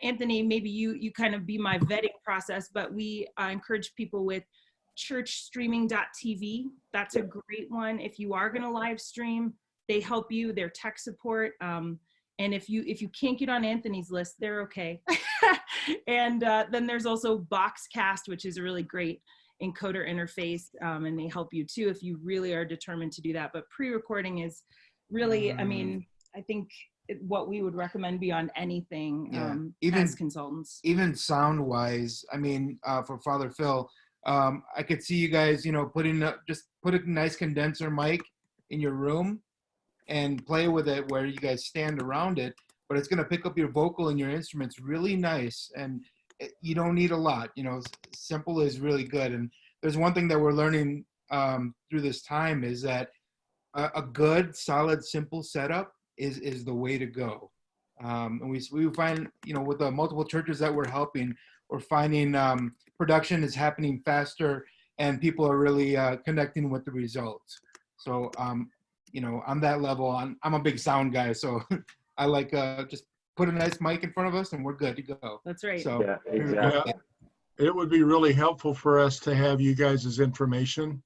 Anthony, maybe you kind of be my vetting process, but we encourage people with churchstreaming.tv. That's a great one. If you are going to live stream, they help you, their tech support. And if you can't get on Anthony's list, they're okay. And then there's also Boxcast, which is a really great encoder interface, and they help you too if you really are determined to do that. But pre-recording is really, I mean, I think what we would recommend beyond anything, even as consultants. Even sound-wise, I mean, for Father Phil, I could see you guys, you know, put a nice condenser mic in your room and play with it where you guys stand around it, but it's going to pick up your vocal and your instruments really nice, and you don't need a lot. You know, simple is really good. And there's one thing that we're learning through this time is that a good, solid, simple setup is the way to go. And we find, you know, with the multiple churches that we're helping, we're finding production is happening faster, and people are really connecting with the results. So, you know, on that level, I'm a big sound guy, so I like just put a nice mic in front of us and we're good to go. That's right. So, exactly. It would be really helpful for us to have you guys' information,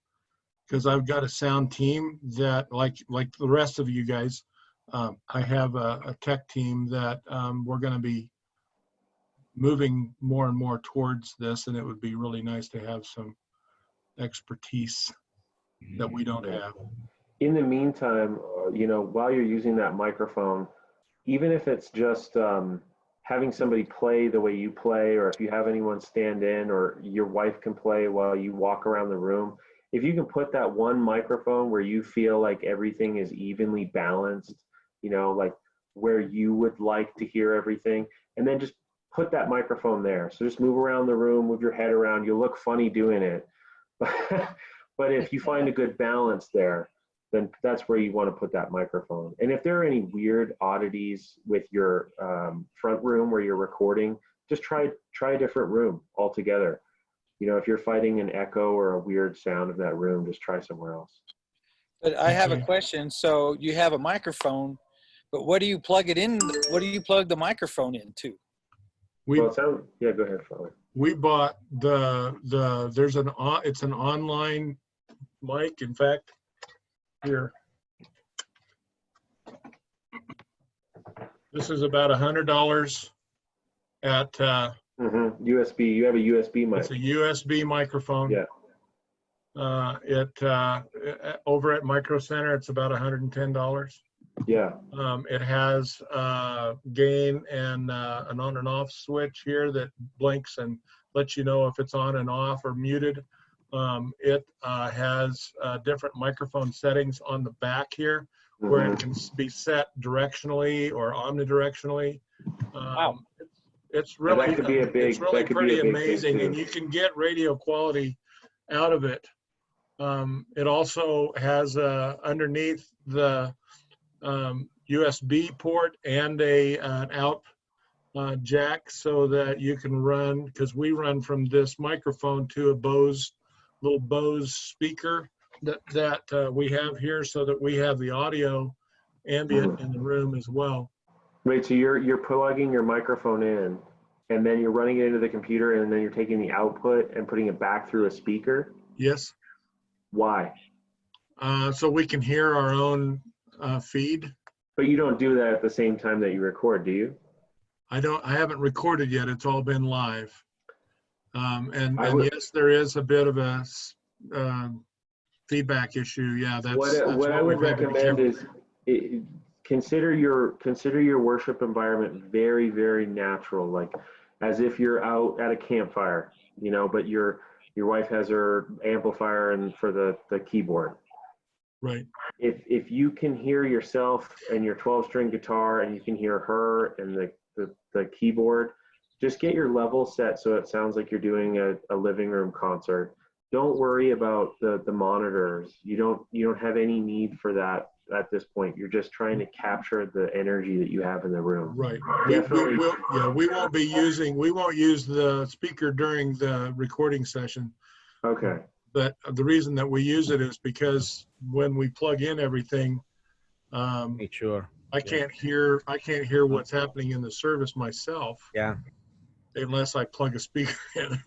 because I've got a sound team that, like the rest of you guys, I have a tech team that we're going to be moving more and more towards this, and it would be really nice to have some expertise that we don't have. In the meantime, you know, while you're using that microphone, even if it's just having somebody play the way you play, or if you have anyone stand in, or your wife can play while you walk around the room, if you can put that one microphone where you feel like everything is evenly balanced, you know, like where you would like to hear everything, and then just put that microphone there. So just move around the room, move your head around. You'll look funny doing it. But if you find a good balance there, then that's where you want to put that microphone. And if there are any weird oddities with your front room where you're recording, just try a different room altogether. You know, if you're fighting an echo or a weird sound of that room, just try somewhere else. But I have a question. So you have a microphone, but what do you plug it in? What do you plug the microphone into? We, yeah, go ahead, Father. We bought it's an online mic. In fact, here, this is about $100 at USB. You have a USB mic. It's a USB microphone. Yeah. Over at Micro Center, it's about $110. Yeah. It has gain and an on and off switch here that blinks and lets you know if it's on and off or muted. It has different microphone settings on the back here where it can be set directionally or omnidirectionally. Wow. It's really, it's really pretty amazing, and too. you can get radio quality out of it. It also has underneath the USB port and an out jack, so that you can run, because we run from this microphone to a little Bose speaker that we have here, so that we have the audio ambient in the room as well. Wait, so you're plugging your microphone in, and then you're running it into the computer, and then you're taking the output and putting it back through a speaker? Yes. Why? So we can hear our own feed. But you don't do that at the same time that you record, do you? I haven't recorded yet. It's all been live. And yes, there is a bit of a feedback issue. Yeah, that's what I would recommend is consider your worship environment very, very natural, like as if you're out at a campfire, you know, but your wife has her amplifier and for the keyboard. Right. If you can hear yourself and your 12-string guitar, and you can hear her and the keyboard, just get your level set so it sounds like you're doing a living room concert. Don't worry about the monitors. You don't have any need for that at this point. You're just trying to capture the energy that you have in the room. Right. Definitely. We won't use the speaker during the recording session. Okay. But the reason that we use it is because when we plug in everything, make sure I can't hear what's happening in the service myself. Yeah. Unless I plug a speaker in.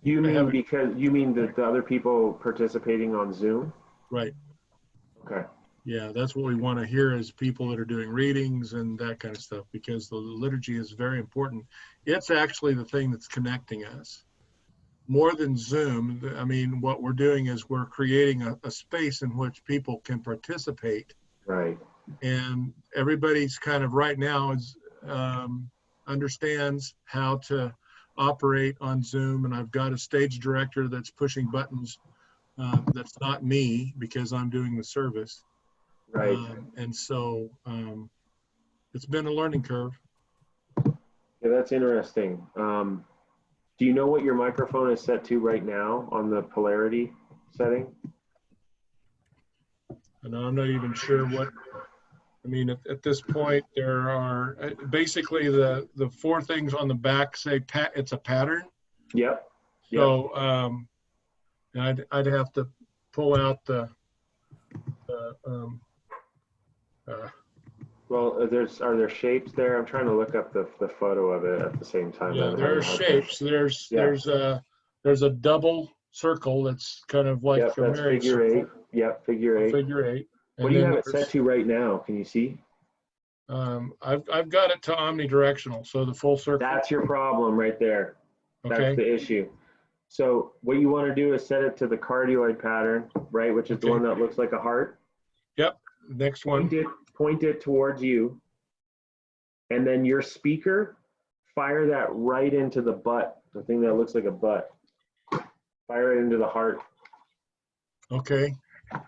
You mean the other people participating on Zoom? Right. Okay. Yeah, that's what we want to hear, is people that are doing readings and that kind of stuff, because the liturgy is very important. It's actually the thing that's connecting us. More than Zoom, I mean, what we're doing is we're creating a space in which people can participate. Right. And everybody's kind of right now is understands how to operate on Zoom, and I've got a stage director that's pushing buttons. That's not me, because I'm doing the service. Right. And so it's been a learning curve. Yeah, that's interesting. Do you know what your microphone is set to right now on the polarity setting? And I'm not even sure what, I mean, at this point, there are basically the four things on the back say it's a pattern. Yep. So I'd have to pull out well, are there shapes there? I'm trying to look up the photo of it at the same time. Yeah, there are shapes. There's a double circle that's kind of like a marriage figure circle. eight. Yep, figure eight. Figure eight. What do you have it set to right now? Can you see? I've got it to omnidirectional, so the full circle. That's your problem right there. Okay. That's the issue. So what you want to do is set it to the cardioid pattern, right, which is the one that looks like a heart. Yep. Next one. Point it towards you, and then your speaker, fire that right into the butt, the thing that looks like a butt. Fire it into the heart. Okay.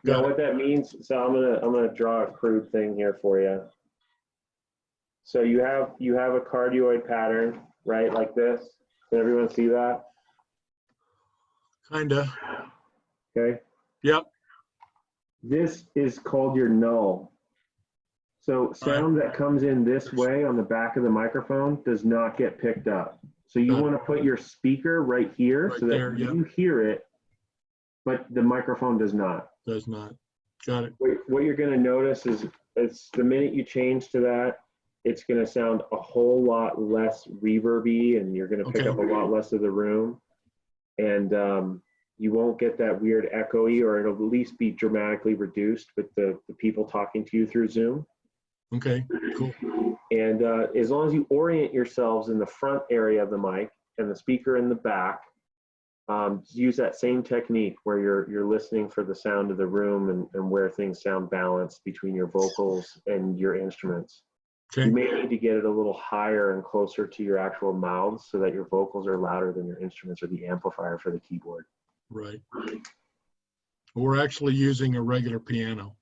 You know what that means? So I'm gonna draw a crude thing here for you. So you have a cardioid pattern, right, like this. Can everyone see that? Kinda. Okay. Yep. This is called your null. So sound that comes in this way on the back of the microphone does not get picked up. So you want to put your speaker right here so that you hear it, but the microphone does not. Does not. Got it. What you're going to notice is it's the minute you change to that, it's going to sound a whole lot less reverby, and you're going to pick up a lot less of the room. And you won't get that weird echoey, or it'll at least be dramatically reduced with the people talking to you through Zoom. Okay, cool. And as long as you orient yourselves in the front area of the mic and the speaker in the back, use that same technique where you're listening for the sound of the room and where things sound balanced between your vocals and your instruments. You may need to get it a little higher and closer to your actual mouths so that your vocals are louder than your instruments or the amplifier for the keyboard. Right. We're actually using a regular piano.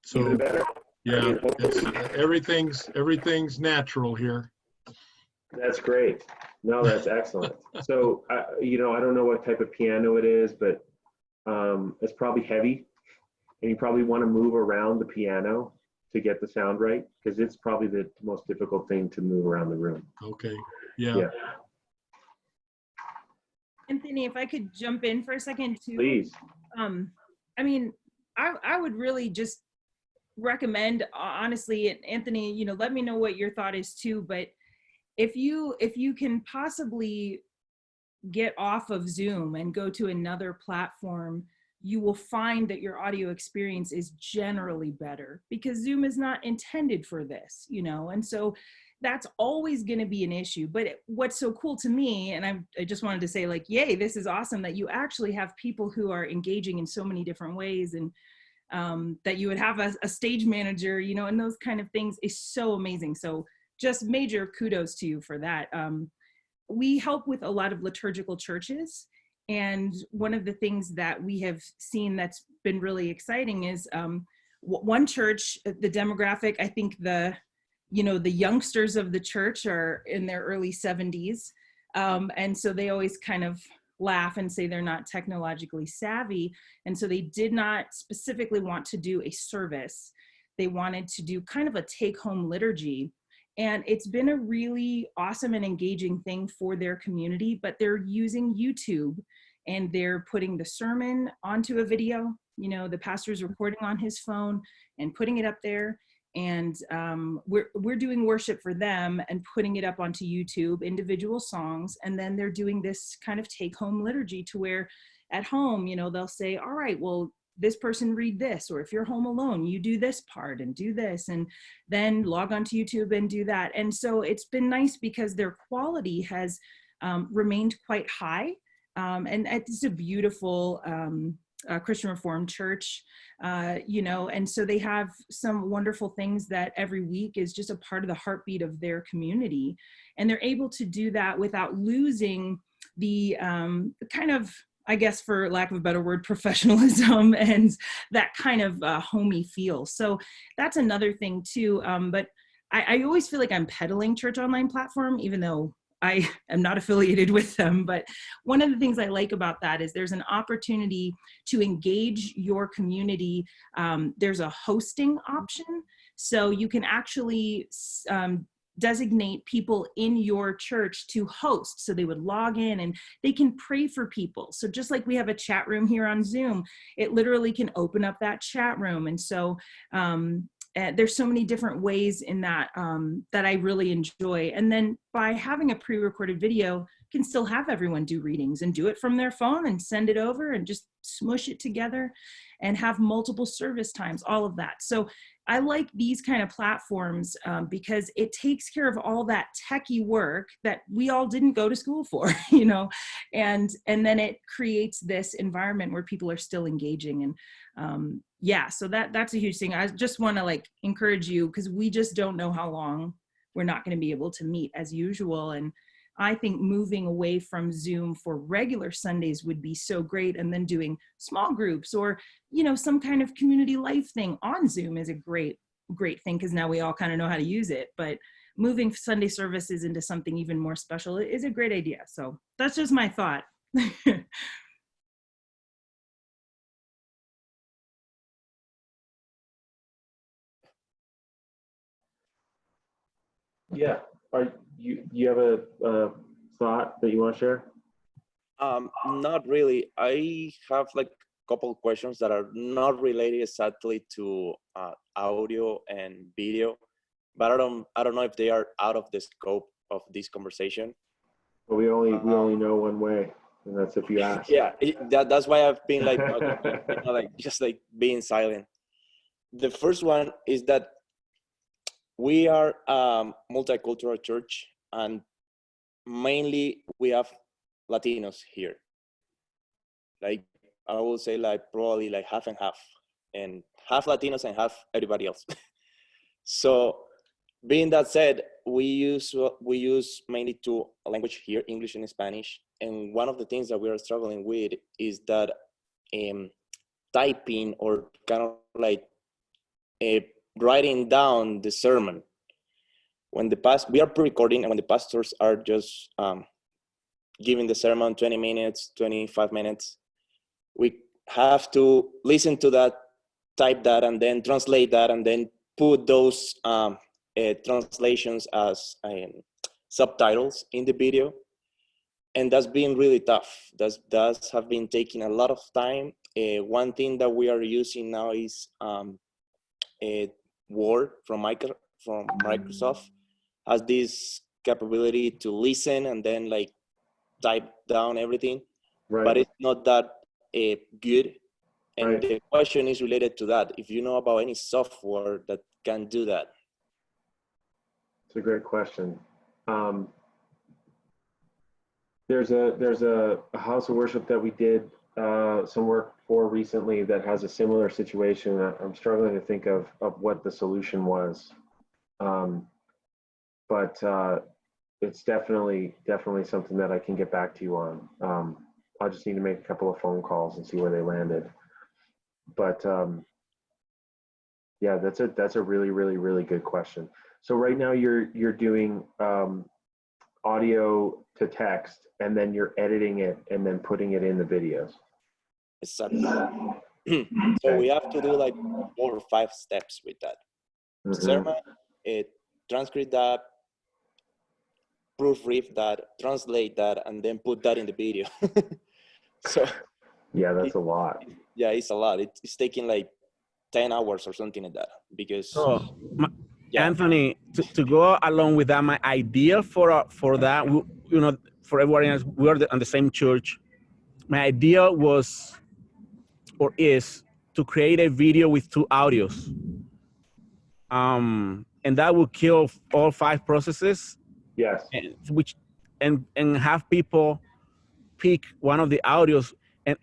So even better. Yeah, it's, everything's natural here. That's great. No, that's excellent. So, you know, I don't know what type of piano it is, but it's probably heavy, and you probably want to move around the piano to get the sound right, because it's probably the most difficult thing to move around the room. Okay. Yeah. Anthony, if I could jump in for a second too. Please. I mean, I would really just recommend, honestly, and Anthony, you know, let me know what your thought is too, but if you can possibly get off of Zoom and go to another platform, you will find that your audio experience is generally better, because Zoom is not intended for this, you know, and so that's always going to be an issue. But what's so cool to me, and I just wanted to say, like, yay, this is awesome that you actually have people who are engaging in so many different ways, and that you would have a stage manager, you know, and those kind of things is so amazing. So just major kudos to you for that. We help with a lot of liturgical churches. And one of the things that we have seen that's been really exciting is one church, the demographic, I think the youngsters of the church are in their early 70s. And so they always kind of laugh and say they're not technologically savvy. And so they did not specifically want to do a service. They wanted to do kind of a take-home liturgy. And it's been a really awesome and engaging thing for their community, but they're using YouTube and they're putting the sermon onto a video. You know, the pastor's recording on his phone and putting it up there. And we're doing worship for them and putting it up onto YouTube, individual songs. And then they're doing this kind of take-home liturgy to where at home, you know, they'll say, all right, well, this person read this, or if you're home alone, you do this part and do this, and then log on to YouTube and do that. And so it's been nice because their quality has remained quite high. And it's a beautiful Christian Reformed church, you know, and so they have some wonderful things that every week is just a part of the heartbeat of their community. And they're able to do that without losing the kind of, I guess, for lack of a better word, professionalism and that kind of homey feel. So that's another thing too. But I always feel like I'm peddling Church Online Platform, even though I am not affiliated with them. But one of the things I like about that is there's an opportunity to engage your community. There's a hosting option. So you can actually designate people in your church to host. So they would log in and they can pray for people. So just like we have a chat room here on Zoom, it literally can open up that chat room. And so there's so many different ways in that that I really enjoy. And then by having a pre-recorded video, can still have everyone do readings and do it from their phone and send it over and just smush it together and have multiple service times, all of that. So I like these kind of platforms because it takes care of all that techie work that we all didn't go to school for, you know, and then it creates this environment where people are still engaging. And yeah, so that's a huge thing. I just want to like encourage you, because we just don't know how long we're not going to be able to meet as usual. And I think moving away from Zoom for regular Sundays would be so great. And then doing small groups or, you know, some kind of community life thing on Zoom is a great thing, because now we all kind of know how to use it. But moving Sunday services into something even more special is a great idea. So that's just my thought. Yeah. Are you have a thought that you want to share? Not really. I have like a couple of questions that are not related exactly to audio and video, but I don't know if they are out of the scope of this conversation. But we only know one way, and that's if you ask. Yeah, that's why I've been like, like just like being silent. The first one is that we are multicultural church, and mainly we have Latinos here. Like I will say, like probably like half and half, and half Latinos and half everybody else. So, being that said, we use mainly two language here, English and Spanish. And one of the things that we are struggling with is that typing or kind of like writing down the sermon. When we are pre-recording, and when the pastors are just giving the sermon 20 minutes, 25 minutes, we have to listen to that, type that, and then translate that, and then put those translations as subtitles in the video. And that's been really tough. That's have been taking a lot of time. One thing that we are using now is Word from Microsoft has this capability to listen and then like type down everything, Right. but it's not that good. And Right. the question is related to that. If you know about any software that can do that. It's a great question. There's a house of worship that we did some work for recently that has a similar situation. I'm struggling to think of what the solution was, but it's definitely something that I can get back to you on. I just need to make a couple of phone calls and see where they landed. But yeah, that's a really good question. So right now you're doing audio to text, and then you're editing it and then putting it in the videos. Exactly. So we have to do like 4 or 5 steps with that. Mm-hmm. Sermon, transcript that, proofread that, translate that, and then put that in the video. So yeah, that's a lot. Yeah, it's a lot. It's taking like 10 hours or something like that, because Anthony, to go along with that, my idea for that, for everybody else, we are on the same church. My idea was, or is, to create a video with 2 audios. And that will kill all 5 processes. Yes. And have people pick one of the audios.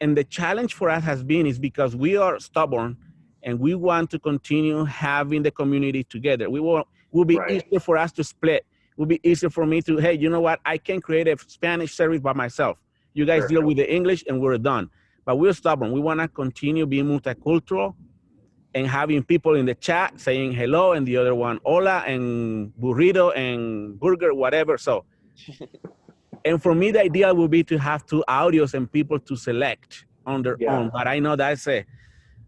And the challenge for us has been is because we are stubborn and we want to continue having the community together. Will be easier for us to split. It will be easier for me to, hey, you know what? I can create a Spanish service by myself. You guys deal with the English and we're done. But we're stubborn. We want to continue being multicultural and having people in the chat saying hello and the other one hola and burrito and burger, whatever. So, and for me, the idea would be to have 2 audios and people to select on their own. But I know that's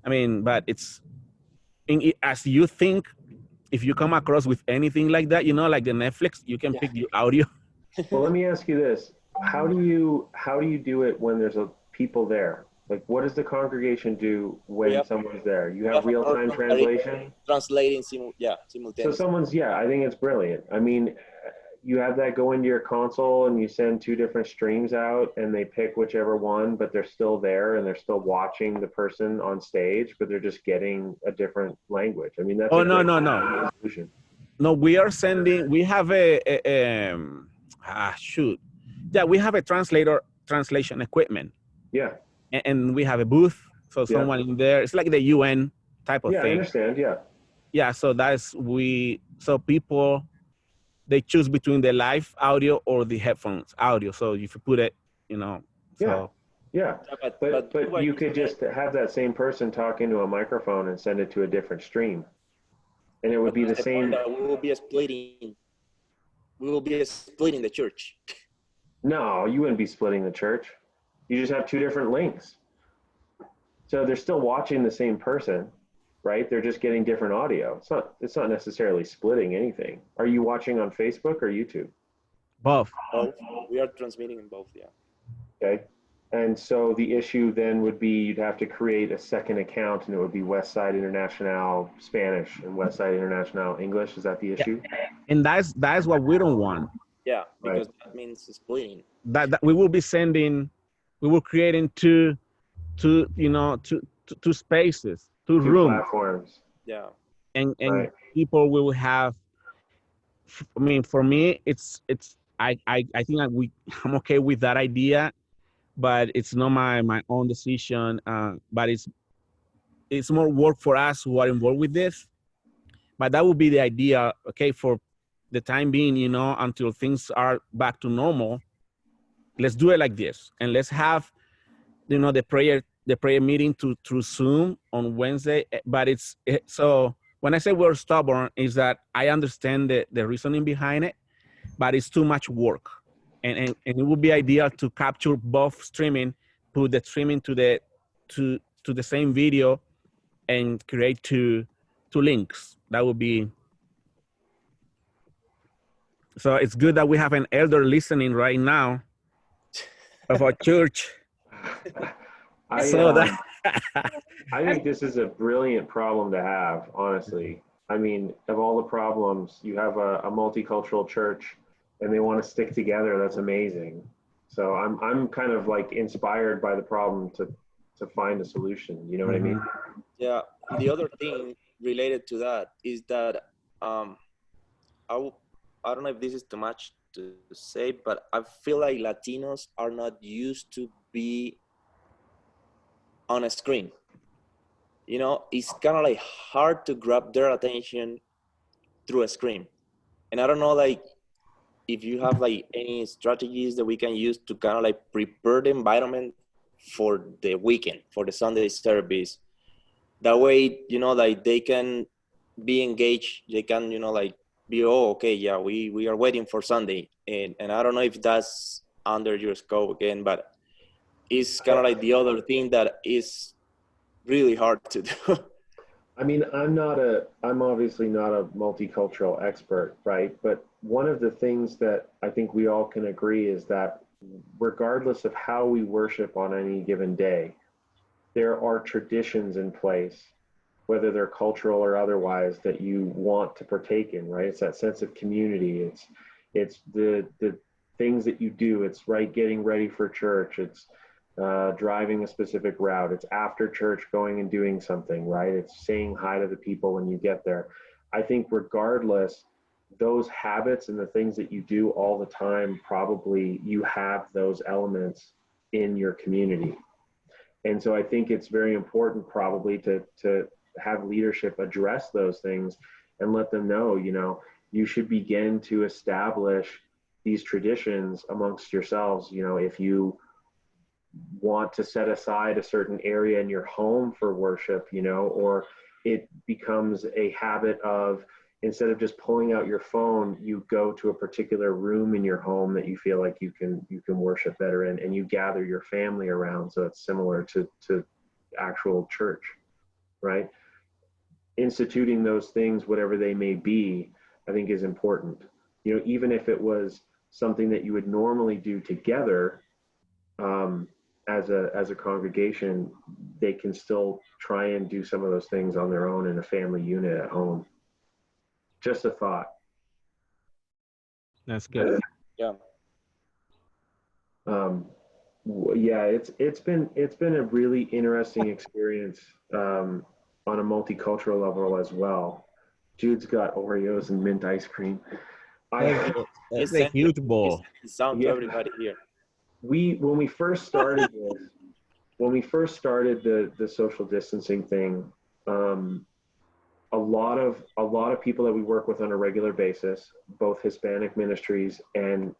but it's, as you think, if you come across with anything like that, like the Netflix, you can pick the audio. Well, let me ask you this. How do you do it when there's people there? Like, what does the congregation do when someone's there? You have real-time translation? Translating simultaneously. So I think it's brilliant. I mean, you have that go into your console and you send 2 different streams out and they pick whichever one, but they're still there and they're still watching the person on stage, but they're just getting a different language. I mean, that's no. Solution. No, we are sending, we have we have a translation equipment. Yeah. And we have a booth. So someone in there, it's like the UN type of thing. Yeah, I understand, yeah. Yeah, so so people, they choose between the live audio or the headphones audio. So if you put it, so. Yeah, but you could just have that same person talk into a microphone and send it to a different stream. And it would be the same. We will be splitting the church. No, you wouldn't be splitting the church. You just have 2 different links. So they're still watching the same person, right? They're just getting different audio. It's not necessarily splitting anything. Are you watching on Facebook or YouTube? Both. Both. We are transmitting in both, yeah. Okay. And so the issue then would be you'd have to create a second account, and it would be Westside International Spanish and Westside International English. Is that the issue? And that's what we don't want. Yeah, because Right. that means splitting. That we will be sending, we will creating two spaces, two Two rooms, platforms. Yeah. and Right. people will have. I mean, for me, I think I'm okay with that idea, but it's not my own decision. But it's more work for us who are involved with this. But that would be the idea, okay, for the time being, until things are back to normal. Let's do it like this, and let's have, the prayer meeting through Zoom on Wednesday. But so when I say we're stubborn, is that I understand the reasoning behind it, but it's too much work, and it would be ideal to capture both streaming, put the streaming to the same video, and create two links. That would be. So it's good that we have an elder listening right now of our church. I think this is a brilliant problem to have, honestly. I mean, of all the problems, you have a multicultural church and they want to stick together. That's amazing. So I'm kind of like inspired by the problem to find a solution. You know what I mean? Yeah. The other thing related to that is that I don't know if this is too much to say, but I feel like Latinos are not used to be on a screen. It's kind of like hard to grab their attention through a screen. And I don't know, like, if you have like any strategies that we can use to kind of like prepare the environment for the weekend, for the Sunday service. That way, like they can be engaged. They can, like be, oh, okay, yeah, we are waiting for Sunday. And I don't know if that's under your scope again, but it's kind of like the other thing that is really hard to do. I mean, I'm obviously not a multicultural expert, right? But one of the things that I think we all can agree is that regardless of how we worship on any given day, there are traditions in place, whether they're cultural or otherwise, that you want to partake in, right? It's that sense of community. It's the things that you do. It's right getting ready for church. It's driving a specific route. It's after church going and doing something, right? It's saying hi to the people when you get there. I think regardless, those habits and the things that you do all the time, probably you have those elements in your community. And so I think it's very important probably to have leadership address those things and let them know, you should begin to establish these traditions amongst yourselves. If you want to set aside a certain area in your home for worship, or it becomes a habit of, instead of just pulling out your phone, you go to a particular room in your home that you feel like you can worship better in, and you gather your family around. So it's similar to actual church, right? Instituting those things, whatever they may be, I think is important. Even if it was something that you would normally do together, as a congregation, they can still try and do some of those things on their own in a family unit at home. Just a thought. That's good. Yeah. Yeah, it's been a really interesting experience on a multicultural level as well. Jude's got Oreos and mint ice cream. It's a huge bowl. Sound to everybody here. When we first started the social distancing thing, a lot of people that we work with on a regular basis, both Hispanic ministries and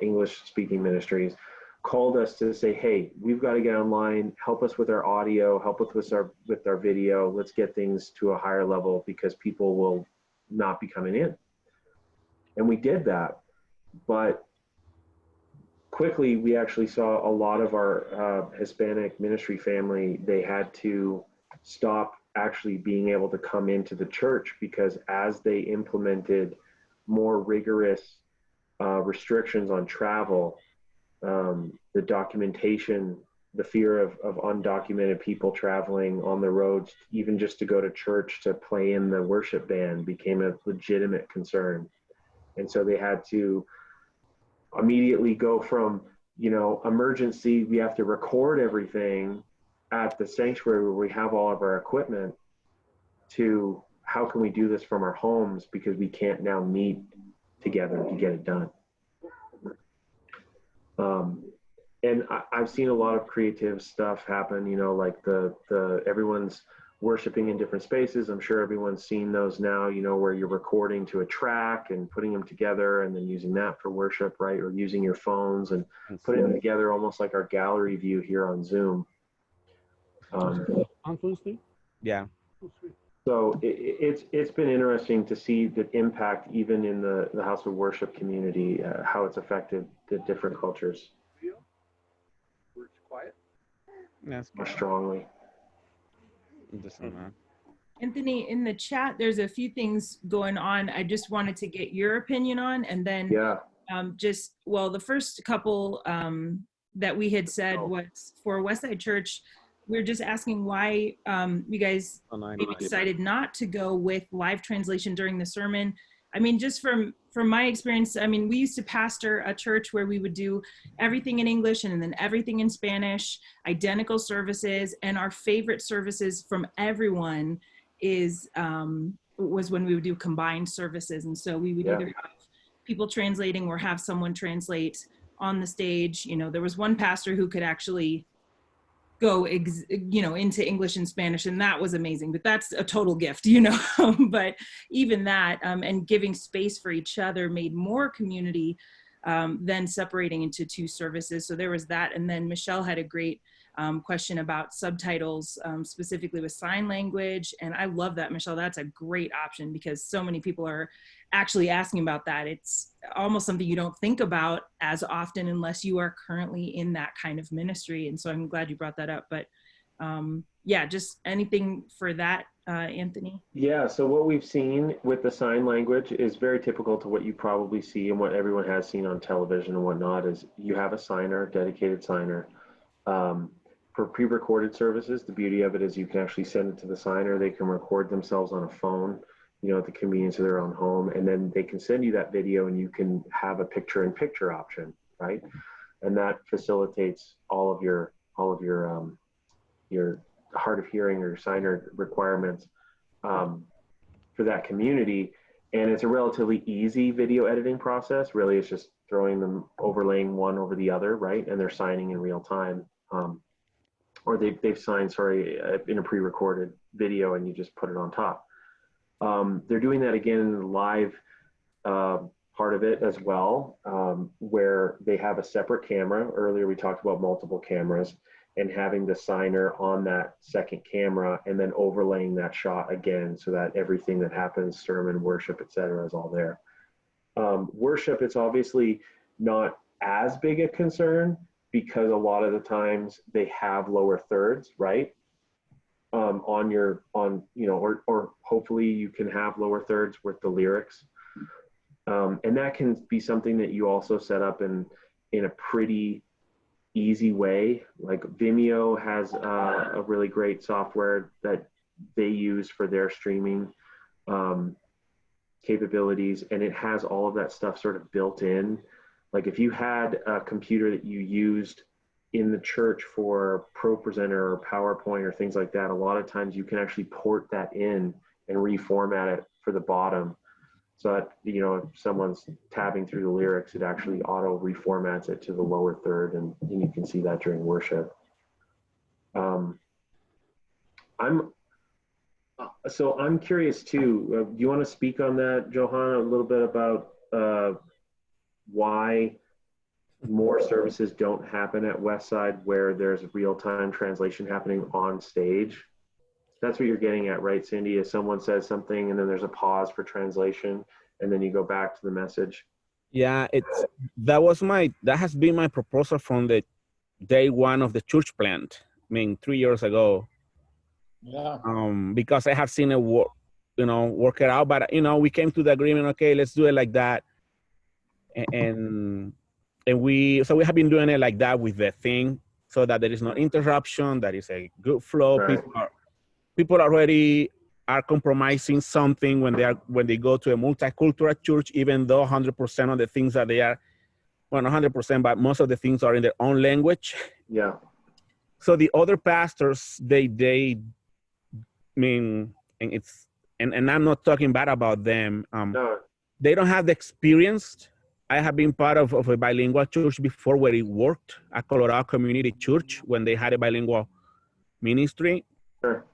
English speaking ministries, called us to say, hey, we've got to get online, help us with our audio, help us with our video, let's get things to a higher level because people will not be coming in. And we did that, but quickly we actually saw a lot of our Hispanic ministry family, they had to stop actually being able to come into the church, because as they implemented more rigorous restrictions on travel, the documentation, the fear of undocumented people traveling on the roads, even just to go to church to play in the worship band, became a legitimate concern. And so they had to immediately go from, emergency, we have to record everything at the sanctuary where we have all of our equipment, to how can we do this from our homes, because we can't now meet together to get it done. And I've seen a lot of creative stuff happen, like the everyone's worshiping in different spaces. I'm sure everyone's seen those now, where you're recording to a track and putting them together and then using that for worship, right? Or using your phones and putting them together, almost like our gallery view here on Zoom. Yeah. So it's been interesting to see the impact, even in the house of worship community, how it's affected the different cultures. Quiet. Yes. More strongly. Anthony, in the chat, there's a few things going on. I just wanted to get your opinion on, and then the first couple that we had said was for Westside Church. We're just asking why you guys maybe decided not to go with live translation during the sermon. I mean, just from my experience, I mean, we used to pastor a church where we would do everything in English and then everything in Spanish, identical services, and our favorite services from everyone was when we would do combined services. And so we would either have people translating or have someone translate on the stage. There was one pastor who could actually go into English and Spanish, and that was amazing, but that's a total gift. But even that and giving space for each other made more community than separating into two services. So there was that. And then Michelle had a great question about subtitles, specifically with sign language. And I love that, Michelle. That's a great option, because so many people are actually asking about that. It's almost something you don't think about as often unless you are currently in that kind of ministry. And so I'm glad you brought that up. But just anything for that, Anthony? Yeah, so what we've seen with the sign language is very typical to what you probably see and what everyone has seen on television and whatnot. Is you have a signer, dedicated signer. For pre-recorded services, the beauty of it is you can actually send it to the signer. They can record themselves on a phone, at the convenience of their own home, and then they can send you that video, and you can have a picture-in-picture option, right? And that facilitates all of your hard of hearing or signer requirements for that community. And it's a relatively easy video editing process. Really, it's just overlaying one over the other, right? And they're signing in real time. Or they've signed, in a pre-recorded video, and you just put it on top. They're doing that again in the live part of it as well, where they have a separate camera. Earlier we talked about multiple cameras, and having the signer on that second camera and then overlaying that shot again, so that everything that happens, sermon, worship, etc., is all there. Worship, it's obviously not as big a concern, because a lot of the times they have lower thirds, right? Or hopefully you can have lower thirds with the lyrics. And that can be something that you also set up in a pretty easy way. Like Vimeo has a really great software that they use for their streaming capabilities, and it has all of that stuff sort of built in. Like if you had a computer that you used in the church for ProPresenter or PowerPoint or things like that, a lot of times you can actually port that in and reformat it for the bottom, so that, if someone's tabbing through the lyrics, it actually auto reformats it to the lower third, and you can see that during worship. I'm curious too. Do you want to speak on that, Johanna, a little bit about why more services don't happen at Westside where there's real-time translation happening on stage? That's what you're getting at, right, Cindy? If someone says something and then there's a pause for translation, and then you go back to the message. Yeah, that has been my proposal from the day one of the church plant. I mean, 3 years ago. Yeah. Because I have seen it work, work it out. But we came to the agreement. Okay, let's do it like that. And we have been doing it like that with the thing, so that there is no interruption. That is a good flow. Right. People already are compromising something when they go to a multicultural church, even though 100% of the things that they are, well, not 100%, but most of the things are in their own language. Yeah. So the other pastors, they mean, and I'm not talking bad about them. No. They don't have the experience. I have been part of a bilingual church before where it worked, a Colorado Community Church, when they had a bilingual ministry. Sure.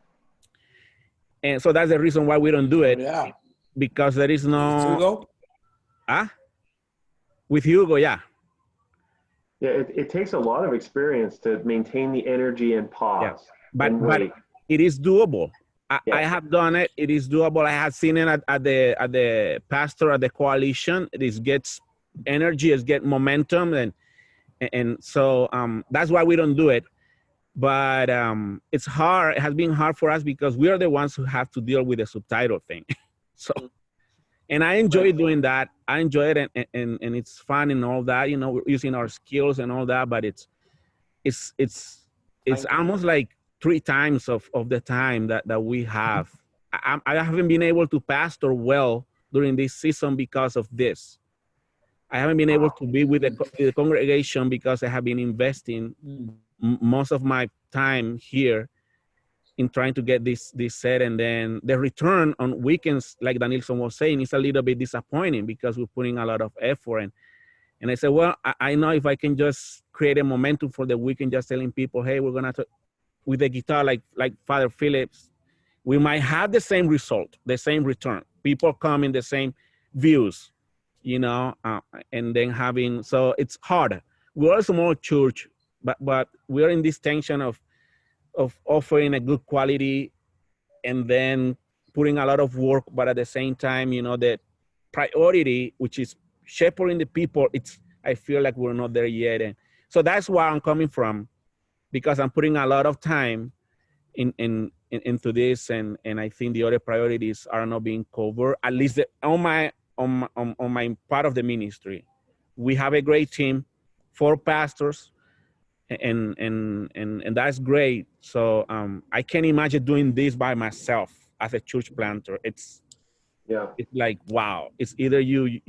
And so that's the reason why we don't do it. Yeah. Because there is no... Hugo? With Hugo, yeah. Yeah, it takes a lot of experience to maintain the energy and pause. Yeah. But wait. it is doable. Yeah. I have done it. It is doable. I have seen it at the pastor at the coalition. It gets energy, it gets momentum, and so that's why we don't do it. But it's hard. It has been hard for us because we are the ones who have to deal with the subtitle thing. So, and I enjoy doing that. I enjoy it, and it's fun and all that. We're using our skills and all that. But it's almost like 3 times of the time that we have. I haven't been able to pastor well during this season because of this. I haven't been able to be with the congregation because I have been investing most of my time here in trying to get this set, and then the return on weekends, like Danielson was saying, is a little bit disappointing because we're putting a lot of effort. And I said, well, I know if I can just create a momentum for the weekend, just telling people, hey, we're gonna with the guitar, like Father Phillips, we might have the same result, the same return. People come in the same views, and then so it's hard. We're a small church, but we're in this tension of offering a good quality and then putting a lot of work, but at the same time, the priority, which is shepherding the people, I feel like we're not there yet. And so that's where I'm coming from, because I'm putting a lot of time into this, and I think the other priorities are not being covered, at least on my part of the ministry. We have a great team, 4 pastors, and that's great. So I can't imagine doing this by myself as a church planter. It's like, wow. It's either you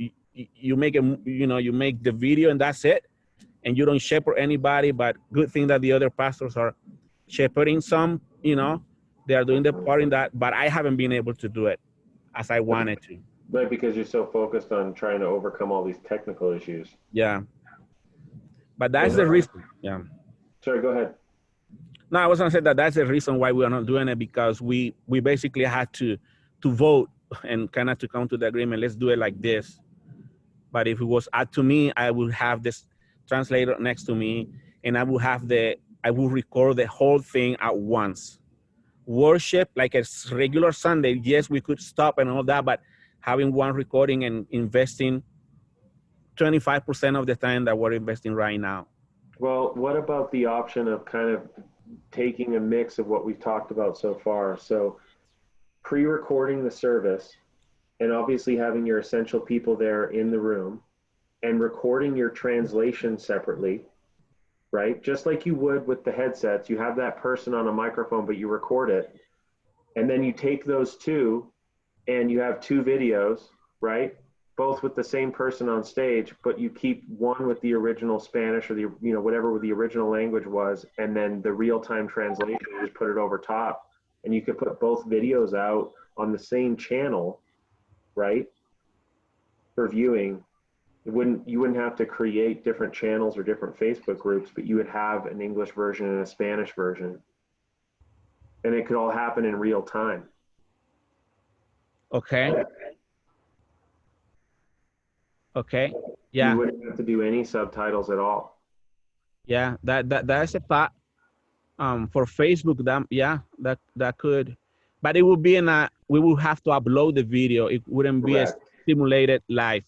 make you make the video and that's it, and you don't shepherd anybody. But good thing that the other pastors are shepherding some. They are doing their part in that, but I haven't been able to do it as I wanted to. Right, because you're so focused on trying to overcome all these technical issues. Yeah. But that's the reason. Yeah. Sorry, go ahead. No, I was gonna say that's the reason why we are not doing it, because we basically had to vote and kind of to come to the agreement. Let's do it like this. But if it was up to me, I would have this translator next to me, and I would record the whole thing at once. Worship like a regular Sunday, yes, we could stop and all that, but having one recording and investing 25% of the time that we're investing right now. Well, what about the option of kind of taking a mix of what we've talked about so far? So pre-recording the service, and obviously having your essential people there in the room, and recording your translation separately, right? Just like you would with the headsets, you have that person on a microphone, but you record it. And then you take those 2 and you have 2 videos, right? Both with the same person on stage, but you keep one with the original Spanish or the, whatever the original language was, and then the real-time translation, you just put it over top. And you could put both videos out on the same channel, right? For viewing. You wouldn't have to create different channels or different Facebook groups, but you would have an English version and a Spanish version. And it could all happen in real time. Okay. Okay. Yeah. You wouldn't have to do any subtitles at all. Yeah, that's a thought. For Facebook, that could, but it would be we would have to upload the video. It wouldn't be a simulated live.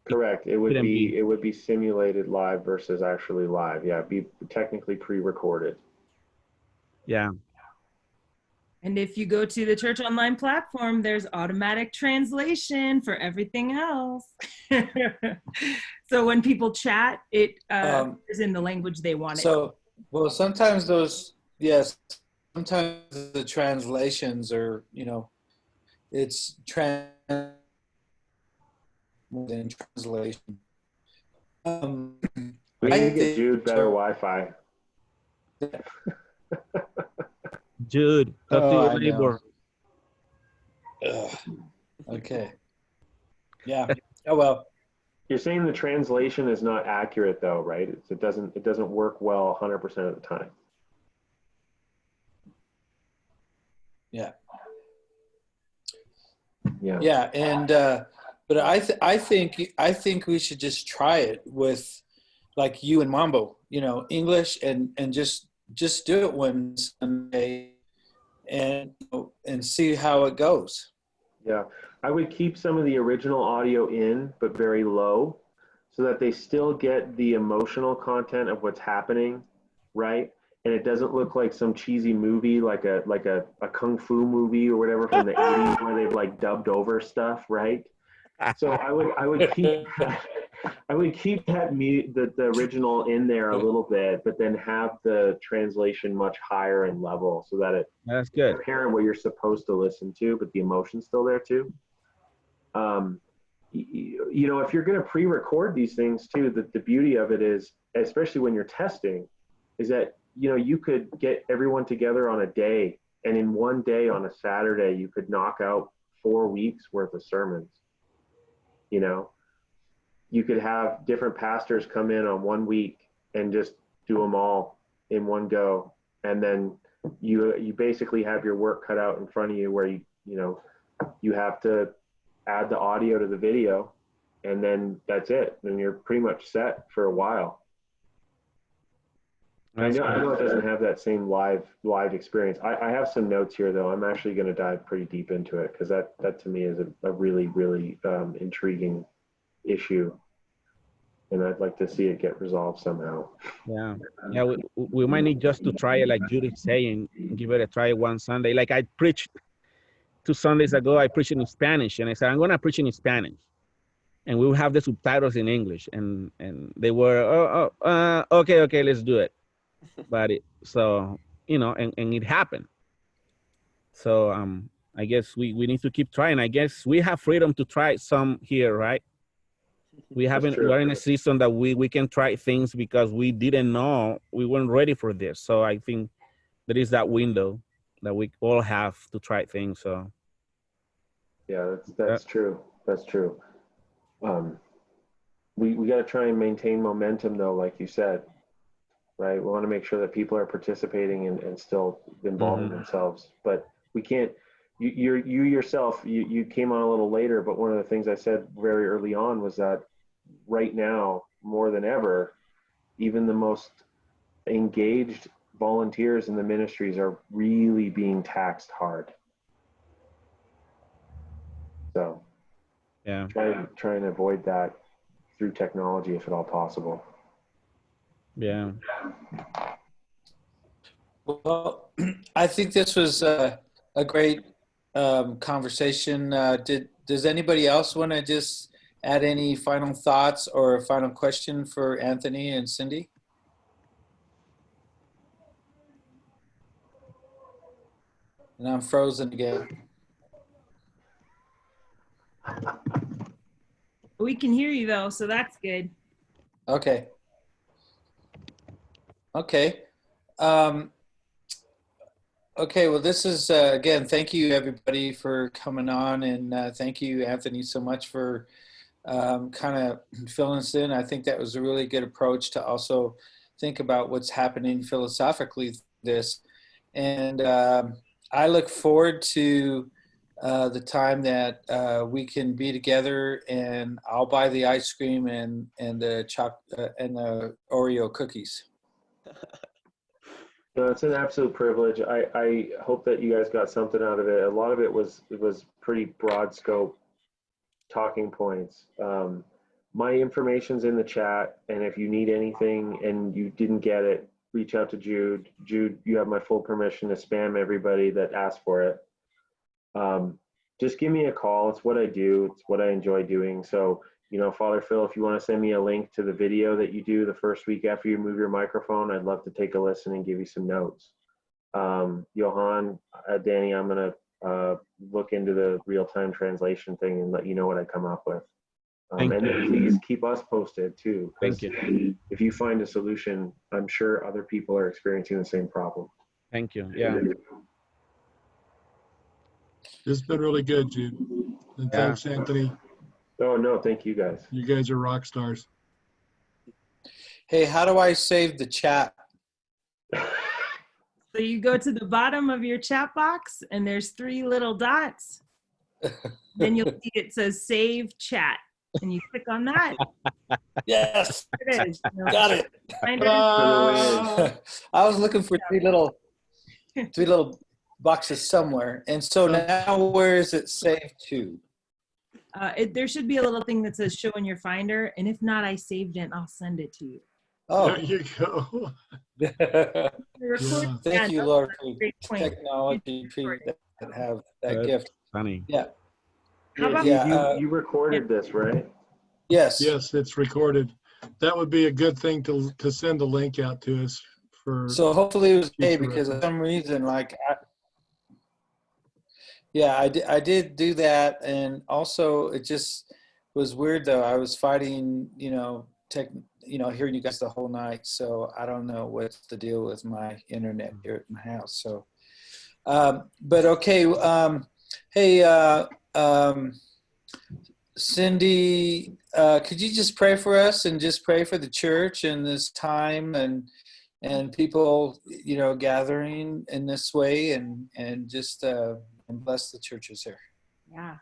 Correct. It would be simulated live versus actually live. Yeah, it'd be technically pre-recorded. Yeah. And if you go to the church online platform, there's automatic translation for everything else. So when people chat, it is in the language they want it. So, well, sometimes yes, sometimes the translations are, it's more than translation. We need to get Jude better Wi-Fi. Jude, talk to your neighbor. Okay. Yeah. Oh well. You're saying the translation is not accurate, though, right? It doesn't work well 100% of the time. Yeah. Yeah. Yeah, and but I think we should just try it with like you and Mambo, English and just do it one Sunday and see how it goes. Yeah, I would keep some of the original audio in, but very low, so that they still get the emotional content of what's happening, right? And it doesn't look like some cheesy movie, like a kung fu movie or whatever from the 80s where they've like dubbed over stuff, right? So I would keep the original in there a little bit, but then have the translation much higher in level so that that's good. Apparent what you're supposed to listen to, but the emotion's still there too. If you're going to pre-record these things too, the beauty of it is, especially when you're testing, is that you could get everyone together on a day, and in one day on a Saturday you could knock out 4 weeks worth of sermons. You could have different pastors come in on 1 week and just do them all in one go, and then you basically have your work cut out in front of you, where you have to add the audio to the video, and then that's it. Then you're pretty much set for a while. I know it doesn't have that same live experience. I have some notes here, though. I'm actually going to dive pretty deep into it, because that to me is a really, really intriguing issue, and I'd like to see it get resolved somehow. Yeah, we might need just to try it, like Judy's saying, give it a try one Sunday. Like I preached 2 Sundays ago, I preached in Spanish, and I said, I'm going to preach in Spanish, and we will have the subtitles in English, and they were, okay, let's do it. But and it happened. So I guess we need to keep trying. I guess we have freedom to try some here, right? We are in a season that we can try things because we didn't know, we weren't ready for this. So I think there is that window that we all have to try things. So yeah, that's true. That's true. We got to try and maintain momentum, though, like you said, right? We want to make sure that people are participating and still involving themselves, but we can't. You yourself, you came on a little later, but one of the things I said very early on was that right now, more than ever, even the most engaged volunteers in the ministries are really being taxed hard. So yeah, try and avoid that through technology if at all possible. Yeah. Well, I think this was a great conversation. Does anybody else want to just add any final thoughts or a final question for Anthony and Cindy? And I'm frozen again. We can hear you though, so that's good. Okay. Okay. Okay, well, this is, again, thank you everybody for coming on, and thank you, Anthony, so much for kind of filling us in. I think that was a really good approach to also think about what's happening philosophically this. And I look forward to the time that we can be together, and I'll buy the ice cream and the and the Oreo cookies. No, it's an absolute privilege. I hope that you guys got something out of it. A lot of it was pretty broad scope talking points. My information's in the chat, and if you need anything and you didn't get it, reach out to Jude. Jude, you have my full permission to spam everybody that asks for it. Just give me a call. It's what I do. It's what I enjoy doing. So, you know, Father Phil, if you want to send me a link to the video that you do the first week after you move your microphone, I'd love to take a listen and give you some notes. Johan, Danny, I'm going to look into the real-time translation thing and let you know what I come up with. And then please keep us posted too. Thank you. If you find a solution, I'm sure other people are experiencing the same problem. Thank you. Yeah. This has been really good, Jude. And thanks, Anthony. Oh, no, thank you guys. You guys are rock stars. Hey, how do I save the chat? So you go to the bottom of your chat box and there's 3 little dots. Then you'll see it says save chat. And you click on that. Yes. There it is. Got it. I was looking for 3 little boxes somewhere. And so now where is it saved to? There should be a little thing that says show in your Finder. And if not, I saved it and I'll send it to you. Oh, there you go. Thank you, Lord, for technology people that have that gift. Funny. Yeah. You recorded this, right? Yes. Yes, it's recorded. That would be a good thing to send a link out to us for. So hopefully it was okay, because for some reason, like, I did do that, and also it just was weird though. I was fighting, hearing you guys the whole night, so I don't know what's the deal with my internet here at my house. So, but okay. Hey. Cindy, could you just pray for us and just pray for the church in this time and people, gathering in this way and just and bless the churches here. Yeah.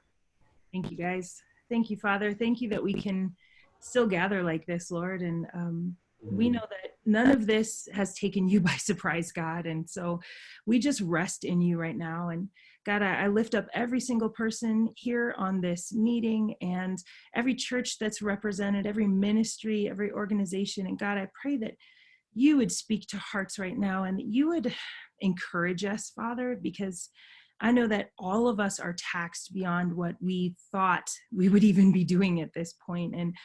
Thank you, guys. Thank you, Father. Thank you that we can still gather like this, Lord. And we know that none of this has taken you by surprise, God. And so we just rest in you right now. And God, I lift up every single person here on this meeting and every church that's represented, every ministry, every organization. And God, I pray that you would speak to hearts right now and that you would encourage us, Father, because I know that all of us are taxed beyond what we thought we would even be doing at this point. And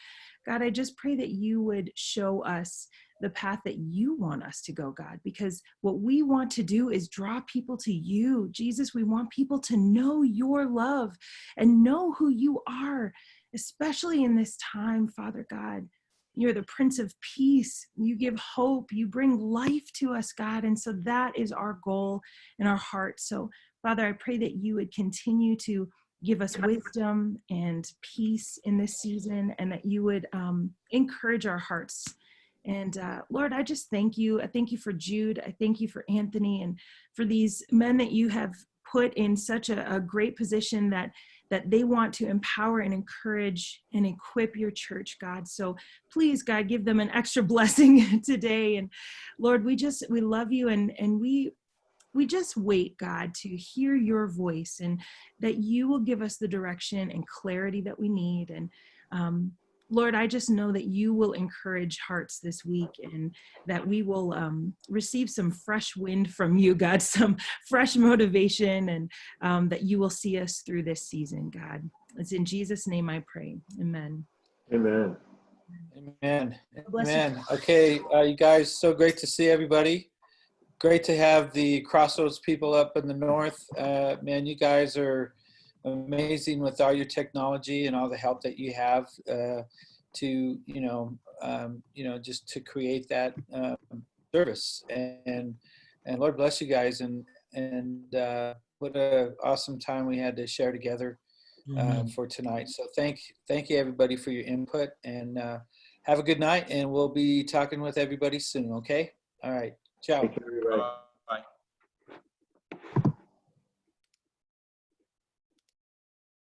God, I just pray that you would show us the path that you want us to go, God, because what we want to do is draw people to you. Jesus, we want people to know your love and know who you are, especially in this time, Father God. You're the Prince of Peace. You give hope. You bring life to us, God. And so that is our goal in our heart. So, Father, I pray that you would continue to give us wisdom and peace in this season, and that you would encourage our hearts. And Lord, I just thank you. I thank you for Jude. I thank you for Anthony and for these men that you have put in such a great position that they want to empower and encourage and equip your church, God. So please, God, give them an extra blessing today. And Lord, we love you, and we just wait, God, to hear your voice, and that you will give us the direction and clarity that we need. And Lord, I just know that you will encourage hearts this week, and that we will receive some fresh wind from you, God, some fresh motivation, and that you will see us through this season, God. It's in Jesus' name I pray. Amen. Amen. Amen. Amen. Okay, you guys, so great to see everybody. Great to have the Crossroads people up in the north. Man, you guys are amazing with all your technology and all the help that you have to just to create that service. And Lord bless you guys, and what a awesome time we had to share together for tonight. So thank you everybody for your input, and have a good night, and we'll be talking with everybody soon. Okay. All right. Ciao. Take care, everybody.